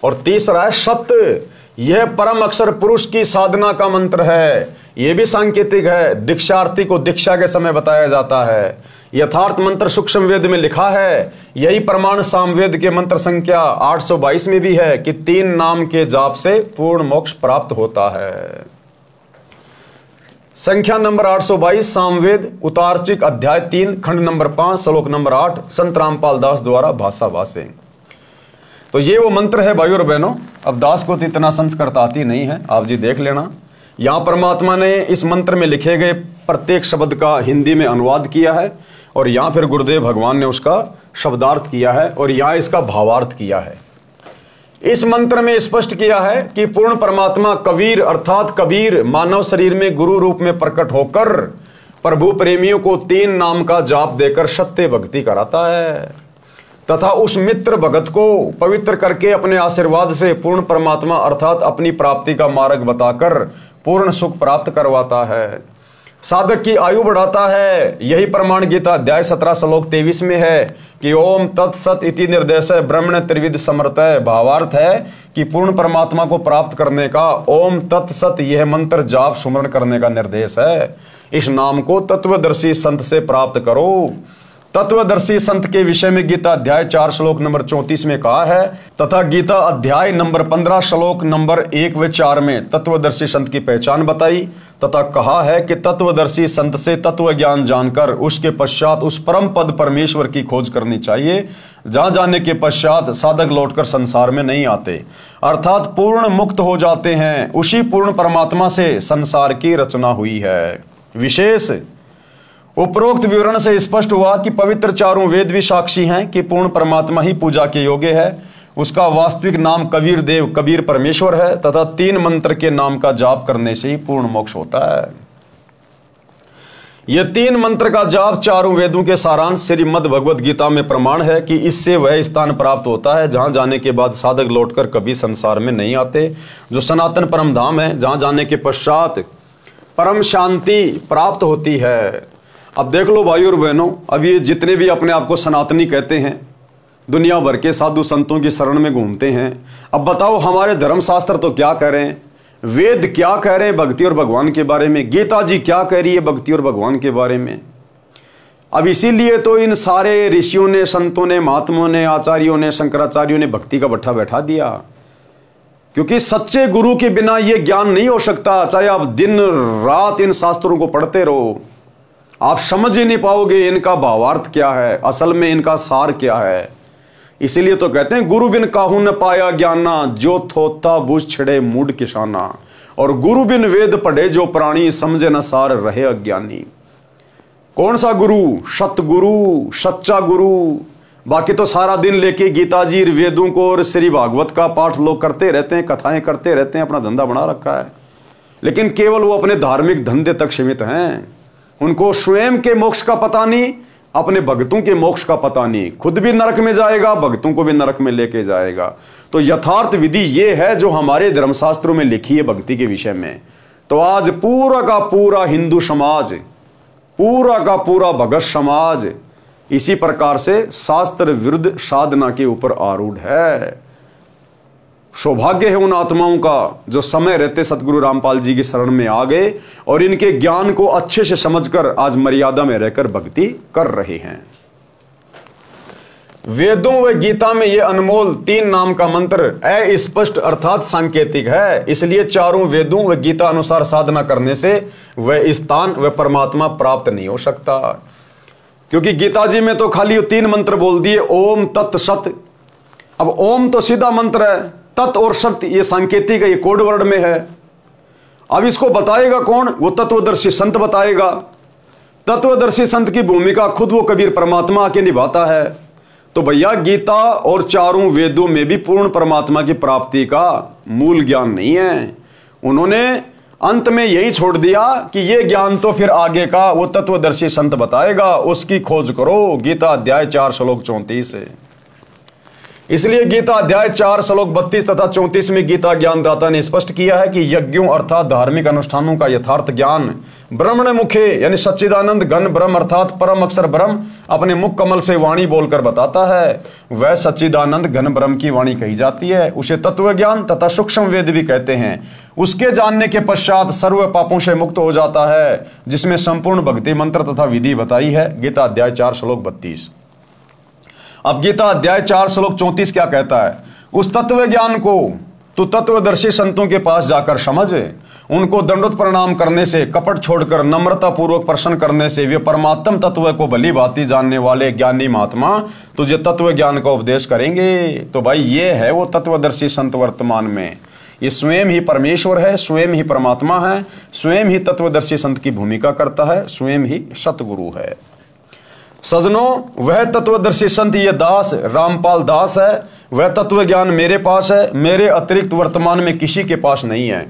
और तीसरा है सत्य, यह परम अक्षर पुरुष की साधना का मंत्र है, यह भी सांकेतिक है, दीक्षार्थी को दीक्षा के समय बताया जाता है। यथार्थ मंत्र सूक्ष्म वेद में लिखा है, यही प्रमाण सामवेद के मंत्र संख्या 822 में भी है कि 3 नाम के जाप से पूर्ण मोक्ष प्राप्त होता है। संख्या नंबर 822 सामवेद उतारचिक अध्याय 3 खंड नंबर 5 श्लोक नंबर 8 संत रामपाल दास द्वारा भाषा भाषे। तो ये वो मंत्र है भाइयों और बहनों। अब दास को तो इतना संस्कृत आती नहीं है, आप जी देख लेना। यहां परमात्मा ने इस मंत्र में लिखे गए प्रत्येक शब्द का हिंदी में अनुवाद किया है, और यहां फिर गुरुदेव भगवान ने उसका शब्दार्थ किया है, और यहां इसका भावार्थ किया है। इस मंत्र में स्पष्ट किया है कि पूर्ण परमात्मा कबीर अर्थात कबीर मानव शरीर में गुरु रूप में प्रकट होकर प्रभु प्रेमियों को 3 नाम का जाप देकर सत्य भक्ति कराता है, तथा उस मित्र भगत को पवित्र करके अपने आशीर्वाद से पूर्ण परमात्मा अर्थात अपनी प्राप्ति का मार्ग बताकर पूर्ण सुख प्राप्त करवाता है, साधक की आयु बढ़ाता है। यही प्रमाण गीता अध्याय 17 श्लोक 23 में है कि ओम तत्सत इति निर्देश ब्रह्मण त्रिविध समर्थ। भावार्थ है कि पूर्ण परमात्मा को प्राप्त करने का ओम तत्सत यह मंत्र जाप सुमरण करने का निर्देश है। इस नाम को तत्वदर्शी संत से प्राप्त करो। तत्वदर्शी संत के विषय में गीता अध्याय 4 श्लोक नंबर 34 में कहा है, तथा गीता अध्याय नंबर 15 श्लोक नंबर 1 व 4 में तत्वदर्शी संत की पहचान बताई, तथा कहा है कि तत्वदर्शी संत से तत्व ज्ञान जानकर उसके पश्चात उस परम पद परमेश्वर की खोज करनी चाहिए, जहां जाने के पश्चात साधक लौटकर संसार में नहीं आते, अर्थात पूर्ण मुक्त हो जाते हैं। उसी पूर्ण परमात्मा से संसार की रचना हुई है। विशेष उपरोक्त विवरण से स्पष्ट हुआ कि पवित्र 4 वेद भी साक्षी हैं कि पूर्ण परमात्मा ही पूजा के योग्य है। उसका वास्तविक नाम कबीर देव कबीर परमेश्वर है, तथा 3 मंत्र के नाम का जाप करने से ही पूर्ण मोक्ष होता है। यह 3 मंत्र का जाप 4 वेदों के सारांश श्रीमद् भगवद गीता में प्रमाण है कि इससे वह स्थान प्राप्त होता है जहां जाने के बाद साधक लौटकर कभी संसार में नहीं आते, जो सनातन परम धाम है, जहां जाने के पश्चात परम शांति प्राप्त होती है। अब देख लो भाइयों और बहनों, अब ये जितने भी अपने आप को सनातनी कहते हैं, दुनिया भर के साधु संतों की शरण में घूमते हैं, अब बताओ हमारे धर्मशास्त्र तो क्या कह रहे हैं, वेद क्या कह रहे हैं भक्ति और भगवान के बारे में, गीता जी क्या कह रही है भक्ति और भगवान के बारे में। अब इसीलिए तो इन सारे ऋषियों ने, संतों ने, महात्माओं ने, आचार्यों ने, शंकराचार्यों ने भक्ति का भट्ठा बैठा दिया। क्योंकि सच्चे गुरु के बिना यह ज्ञान नहीं हो सकता। चाहे आप दिन रात इन शास्त्रों को पढ़ते रहो, आप समझ ही नहीं पाओगे इनका भावार्थ क्या है, असल में इनका सार क्या है। इसीलिए तो कहते हैं गुरु बिन काहू न पाया ज्ञाना, जो थोता बुझ छिड़े मूड किसाना। और गुरु बिन वेद पढ़े जो प्राणी, समझे न सार रहे अज्ञानी। कौन सा गुरु? सतगुरु, सच्चा गुरु। बाकी तो सारा दिन लेके गीता जी, वेदों को और श्री भागवत का पाठ लोग करते रहते हैं, कथाएं करते रहते हैं, अपना धंधा बना रखा है, लेकिन केवल वो अपने धार्मिक धंधे तक सीमित हैं। उनको स्वयं के मोक्ष का पता नहीं, अपने भक्तों के मोक्ष का पता नहीं। खुद भी नरक में जाएगा, भक्तों को भी नरक में लेके जाएगा। तो यथार्थ विधि ये है जो हमारे धर्मशास्त्रों में लिखी है भक्ति के विषय में। तो आज पूरा का पूरा हिंदू समाज, पूरा का पूरा भगत समाज इसी प्रकार से शास्त्र विरुद्ध साधना के ऊपर आरूढ़ है। सौभाग्य है उन आत्माओं का जो समय रहते सतगुरु रामपाल जी की शरण में आ गए और इनके ज्ञान को अच्छे से समझकर आज मर्यादा में रहकर भक्ति कर रहे हैं। वेदों व गीता में यह अनमोल 3 नाम का मंत्र अस्पष्ट अर्थात सांकेतिक है। इसलिए चारों वेदों व गीता अनुसार साधना करने से वह स्थान व परमात्मा प्राप्त नहीं हो सकता। क्योंकि गीता जी में तो खाली 3 मंत्र बोल दिए, ओम तत् सत। अब ओम तो सीधा मंत्र है, तत् और सत्य ये सांकेतिक है, ये कोड वर्ड में है। अब इसको बताएगा कौन? वो तत्वदर्शी संत बताएगा। तत्वदर्शी संत की भूमिका खुद वो कबीर परमात्मा आके निभाता है। तो भैया गीता और चारों वेदों में भी पूर्ण परमात्मा की प्राप्ति का मूल ज्ञान नहीं है। उन्होंने अंत में यही छोड़ दिया कि ये ज्ञान तो फिर आगे का वो तत्वदर्शी संत बताएगा, उसकी खोज करो। गीता अध्याय 4 श्लोक 34 है। इसलिए गीता अध्याय 4 श्लोक 32 तथा 34 में गीता ज्ञानदाता ने स्पष्ट किया है कि यज्ञों अर्थात धार्मिक अनुष्ठानों का यथार्थ ज्ञान ब्रह्मण मुखे यानी सच्चिदानंद घन ब्रह्म अर्थात परम अक्षर ब्रह्म अपने मुख कमल से वाणी बोलकर बताता है। वह सच्चिदानंद घन ब्रह्म की वाणी कही जाती है। उसे तत्व ज्ञान तथा सूक्ष्म वेद भी कहते हैं। उसके जानने के पश्चात सर्व पापों से मुक्त हो जाता है, जिसमें संपूर्ण भक्ति मंत्र तथा विधि बताई है। गीता अध्याय 4 श्लोक 32। अब गीता अध्याय 4 श्लोक 34 क्या कहता है? उस तत्व ज्ञान को तू तत्वदर्शी संतों के पास जाकर समझ। उनको दंडोत प्रणाम करने से, कपट छोड़कर नम्रता पूर्वक प्रश्न करने से वे परमात्म तत्व को भली भांति जानने वाले ज्ञानी महात्मा तुझे तत्व ज्ञान का उपदेश करेंगे। तो भाई ये है वो तत्वदर्शी संत वर्तमान में। ये स्वयं ही परमेश्वर है, स्वयं ही परमात्मा है, स्वयं ही तत्वदर्शी संत की भूमिका करता है, स्वयं ही सतगुरु है। सजनों, वह तत्वदर्शी संत ये दास रामपाल दास है। वह तत्व ज्ञान मेरे पास है, मेरे अतिरिक्त वर्तमान में किसी के पास नहीं है।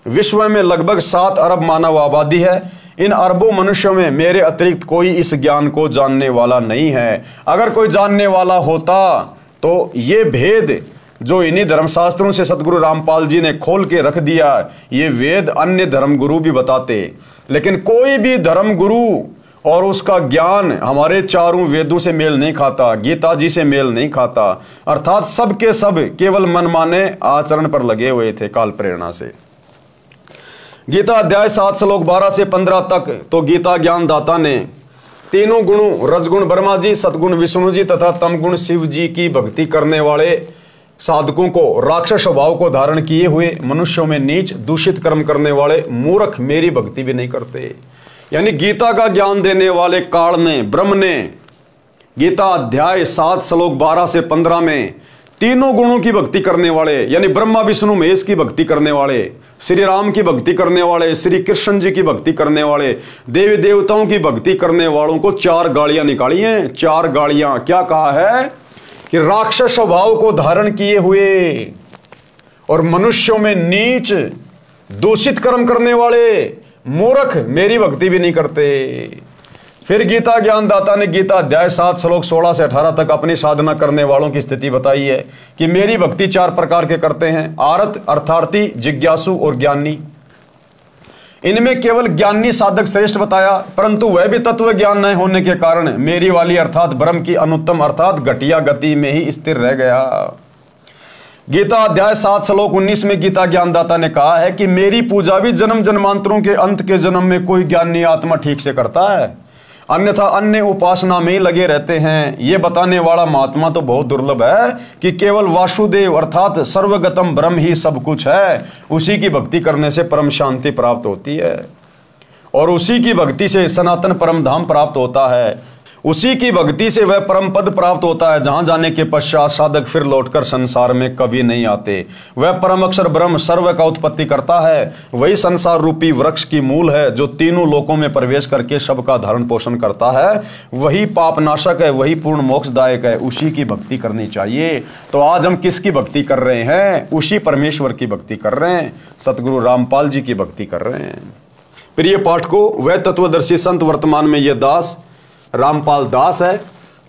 विश्व में लगभग 7 अरब मानव आबादी है। इन अरबों मनुष्यों में मेरे अतिरिक्त कोई इस ज्ञान को जानने वाला नहीं है। अगर कोई जानने वाला होता तो ये भेद जो इन्हीं धर्मशास्त्रों से सतगुरु रामपाल जी ने खोल के रख दिया, ये वेद अन्य धर्मगुरु भी बताते। लेकिन कोई भी धर्मगुरु और उसका ज्ञान हमारे चारों वेदों से मेल नहीं खाता, गीता जी से मेल नहीं खाता। अर्थात सब के सब केवल मनमाने आचरण पर लगे हुए थे काल प्रेरणा से। गीता अध्याय 7 श्लोक 12 से 15 तक तो गीता ज्ञानदाता ने तीनों गुणों रजगुण ब्रह्मा जी, सतगुण विष्णु जी तथा तमगुण शिव जी की भक्ति करने वाले साधकों को राक्षस स्वभाव को धारण किए हुए मनुष्यों में नीच दूषित कर्म करने वाले मूर्ख मेरी भक्ति भी नहीं करते। यानी गीता का ज्ञान देने वाले काल ने, ब्रह्म ने गीता अध्याय 7 श्लोक 12 से 15 में तीनों गुणों की भक्ति करने वाले यानी ब्रह्मा विष्णु महेश की भक्ति करने वाले, श्री राम की भक्ति करने वाले, श्री कृष्ण जी की भक्ति करने वाले, देवी देवताओं की भक्ति करने वालों को 4 गालियां निकाली हैं। 4 गालियां क्या कहा है कि राक्षस स्वभाव को धारण किए हुए और मनुष्यों में नीच दूषित कर्म करने वाले मूर्ख मेरी भक्ति भी नहीं करते। फिर गीता ज्ञानदाता ने गीता अध्याय 7 श्लोक 16 से 18 तक अपनी साधना करने वालों की स्थिति बताई है कि मेरी भक्ति 4 प्रकार के करते हैं: आरत, अर्थार्थी, जिज्ञासु और ज्ञानी। इनमें केवल ज्ञानी साधक श्रेष्ठ बताया, परंतु वह भी तत्व ज्ञान न होने के कारण मेरी वाली अर्थात ब्रह्म की अनुत्तम अर्थात घटिया गति में ही स्थिर रह गया। गीता अध्याय 7 श्लोक 19 में गीता ज्ञानदाता ने कहा है कि मेरी पूजा भी जन्म जन्मांतरों के अंत के जन्म में कोई ज्ञानी आत्मा ठीक से करता है। अन्यथा अन्य उपासना में ही लगे रहते हैं। ये बताने वाला महात्मा तो बहुत दुर्लभ है कि केवल वासुदेव अर्थात सर्वगतम ब्रह्म ही सब कुछ है। उसी की भक्ति करने से परम शांति प्राप्त होती है और उसी की भक्ति से सनातन परम धाम प्राप्त होता है। उसी की भक्ति से वह परम पद प्राप्त होता है जहां जाने के पश्चात साधक फिर लौटकर संसार में कभी नहीं आते। वह परम अक्षर ब्रह्म सर्व का उत्पत्ति करता है। वही संसार रूपी वृक्ष की मूल है जो तीनों लोकों में प्रवेश करके सबका धारण पोषण करता है। वही पाप नाशक है, वही पूर्ण मोक्षदायक है। उसी की भक्ति करनी चाहिए। तो आज हम किसकी भक्ति कर रहे हैं? उसी परमेश्वर की भक्ति कर रहे हैं। सतगुरु रामपाल जी की भक्ति कर रहे हैं। प्रिय पाठकों, वह तत्वदर्शी संत वर्तमान में ये दास रामपाल दास है।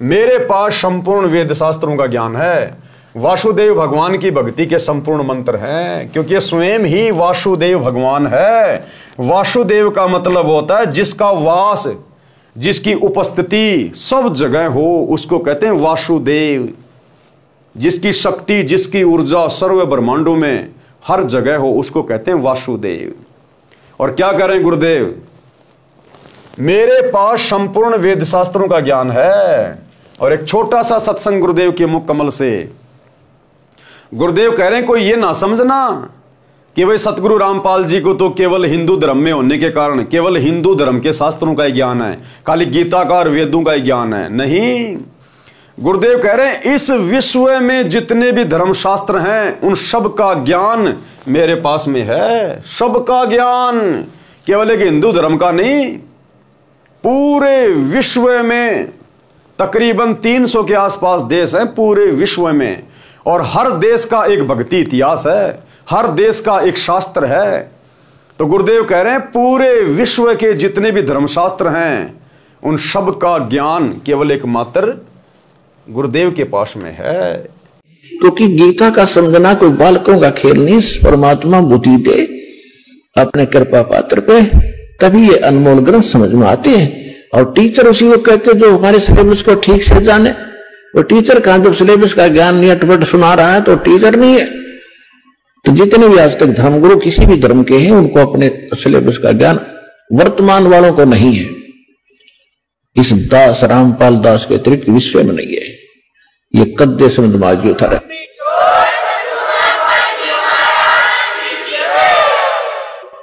मेरे पास संपूर्ण वेद शास्त्रों का ज्ञान है। वासुदेव भगवान की भक्ति के संपूर्ण मंत्र हैं, क्योंकि स्वयं ही वासुदेव भगवान है। वासुदेव का मतलब होता है जिसका वास, जिसकी उपस्थिति सब जगह हो, उसको कहते हैं वासुदेव। जिसकी शक्ति, जिसकी ऊर्जा सर्व ब्रह्मांडों में हर जगह हो, उसको कहते हैं वासुदेव। और क्या करें गुरुदेव? मेरे पास संपूर्ण वेद शास्त्रों का ज्ञान है। और एक छोटा सा सत्संग गुरुदेव के मुख कमल से गुरुदेव कह रहे हैं, कोई ये ना समझना कि भाई सतगुरु रामपाल जी को तो केवल हिंदू धर्म में होने के कारण केवल हिंदू धर्म के शास्त्रों का ही ज्ञान है, खाली गीता का और वेदों का ही ज्ञान है। नहीं, गुरुदेव कह रहे हैं इस विश्व में जितने भी धर्मशास्त्र हैं उन सब का ज्ञान मेरे पास में है। सबका ज्ञान, केवल एक हिंदू धर्म का नहीं। पूरे विश्व में तकरीबन 300 के आसपास देश हैं पूरे विश्व में, और हर देश का एक भक्ति इतिहास है, हर देश का एक शास्त्र है। तो गुरुदेव कह रहे हैं पूरे विश्व के जितने भी धर्मशास्त्र हैं उन सब का ज्ञान केवल एकमात्र गुरुदेव के पास में है। क्योंकि गीता का समझना कोई बालकों का खेल नहीं। परमात्मा बुद्धि दे अपने कृपा पात्र पे, तभी ये अनमोल ग्रंथ समझ में आते हैं। और टीचर उसी को कहते जो हमारे सिलेबस को ठीक से जाने। वो टीचर कहां, जब सिलेबस का ज्ञान नहीं अटपट सुना रहा है तो टीचर नहीं है। तो जितने भी आज तक धर्मगुरु किसी भी धर्म के हैं उनको अपने सिलेबस का ज्ञान वर्तमान वालों को नहीं है। इस दास रामपाल दास के अतिरिक्त विश्व में नहीं है। ये कद्दे समझ था।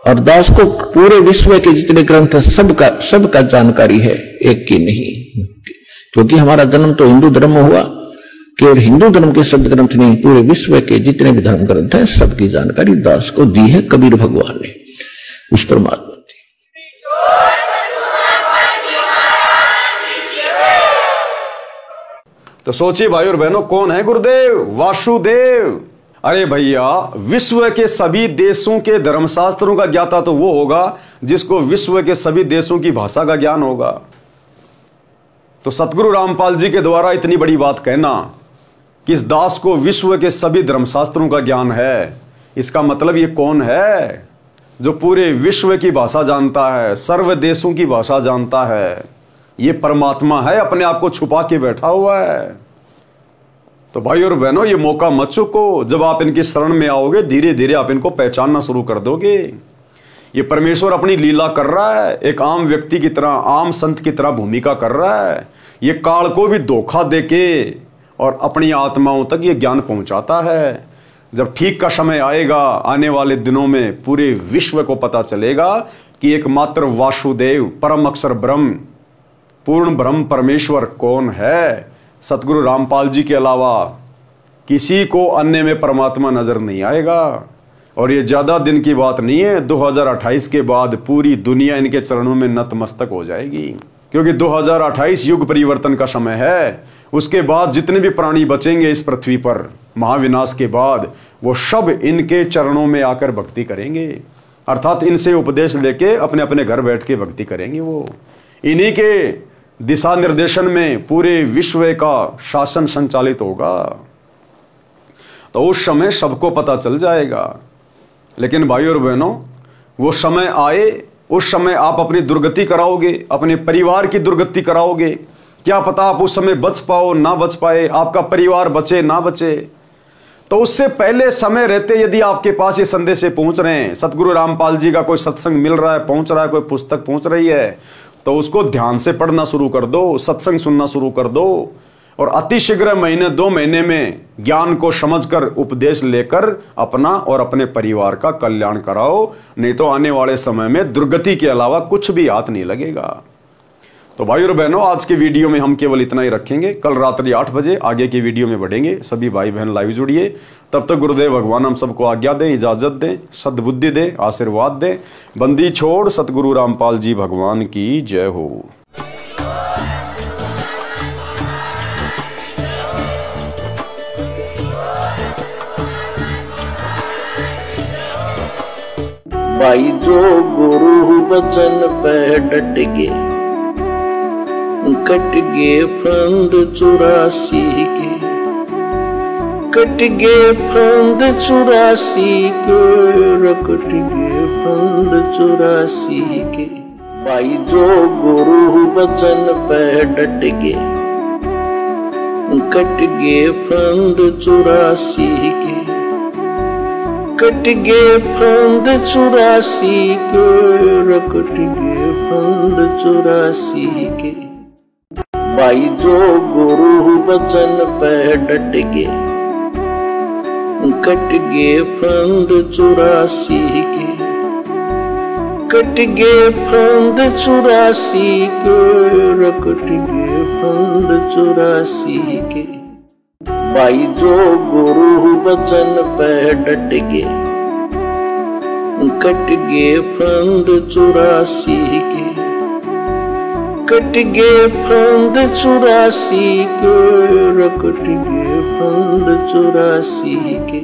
और दास को पूरे विश्व के जितने ग्रंथ है सबका जानकारी है, एक की नहीं। क्योंकि हमारा जन्म तो हिंदू धर्म में हुआ। केवल हिंदू धर्म के शब्द ग्रंथ नहीं, पूरे विश्व के जितने भी धर्म ग्रंथ हैं सबकी जानकारी दास को दी है कबीर भगवान ने, उस परमात्मा ने। तो सोचिए भाई और बहनों, कौन है गुरुदेव? वासुदेव। अरे भैया, विश्व के सभी देशों के धर्मशास्त्रों का ज्ञाता तो वो होगा जिसको विश्व के सभी देशों की भाषा का ज्ञान होगा। तो सतगुरु रामपाल जी के द्वारा इतनी बड़ी बात कहना कि इस दास को विश्व के सभी धर्मशास्त्रों का ज्ञान है, इसका मतलब ये कौन है जो पूरे विश्व की भाषा जानता है, सर्व देशों की भाषा जानता है? ये परमात्मा है, अपने आप को छुपा के बैठा हुआ है। तो भाई और बहनों, ये मौका मत चूको। जब आप इनकी शरण में आओगे धीरे धीरे आप इनको पहचानना शुरू कर दोगे। ये परमेश्वर अपनी लीला कर रहा है, एक आम व्यक्ति की तरह, आम संत की तरह भूमिका कर रहा है। ये काल को भी धोखा देके और अपनी आत्माओं तक ये ज्ञान पहुंचाता है। जब ठीक का समय आएगा, आने वाले दिनों में पूरे विश्व को पता चलेगा कि एकमात्र वासुदेव परम अक्षर ब्रह्म पूर्ण ब्रह्म परमेश्वर कौन है। सतगुरु रामपाल जी के अलावा किसी को अन्य में परमात्मा नजर नहीं आएगा। और ये ज्यादा दिन की बात नहीं है, 2028 के बाद पूरी दुनिया इनके चरणों में नतमस्तक हो जाएगी। क्योंकि 2028 युग परिवर्तन का समय है। उसके बाद जितने भी प्राणी बचेंगे इस पृथ्वी पर महाविनाश के बाद, वो सब इनके चरणों में आकर भक्ति करेंगे। अर्थात इनसे उपदेश लेके अपने अपने घर बैठ के भक्ति करेंगे। वो इन्हीं के दिशा निर्देशन में पूरे विश्व का शासन संचालित होगा। तो उस समय सबको पता चल जाएगा। लेकिन भाई और बहनों, वो समय आए, उस समय आप अपनी दुर्गति कराओगे, अपने परिवार की दुर्गति कराओगे। क्या पता आप उस समय बच पाओ ना बच पाए, आपका परिवार बचे ना बचे। तो उससे पहले समय रहते यदि आपके पास ये संदेश पहुंच रहे हैं, सतगुरु रामपाल जी का कोई सत्संग मिल रहा है, पहुंच रहा है, कोई पुस्तक पहुंच रही है, तो उसको ध्यान से पढ़ना शुरू कर दो, सत्संग सुनना शुरू कर दो और अतिशीघ्र महीने 2 महीने में ज्ञान को समझकर उपदेश लेकर अपना और अपने परिवार का कल्याण कराओ, नहीं तो आने वाले समय में दुर्गति के अलावा कुछ भी हाथ नहीं लगेगा। तो भाई और बहनों, आज के वीडियो में हम केवल इतना ही रखेंगे। कल रात्रि 8 बजे आगे की वीडियो में बढ़ेंगे। सभी भाई बहन लाइव जुड़िए। तब तक गुरुदेव भगवान हम सबको आज्ञा दें, इजाजत दें, सद्बुद्धि दें, आशीर्वाद दें। बंदी छोड़ सतगुरु रामपाल जी भगवान की जय हो। भाई जो गुरु बचन पे डट गे, कट गे फंद 84 के, कट गे फंद 84 के, कट गे फंद 84 के। भाई जो गुरु बचन पे डट गे, कट गे फंद 84 के, कट गे फंद 84 के, कट गे फंद 84 के। भाई जो गुरु बचन पे डट गे, कट गे फंद 84 के, कट गे फंद 84 के, कट गे फंद 84 के। भाई जो गुरु बचन पे डट गे, कट गे फंद 84 के, कट गे फंद 84 के, कट गे फंद 84 के।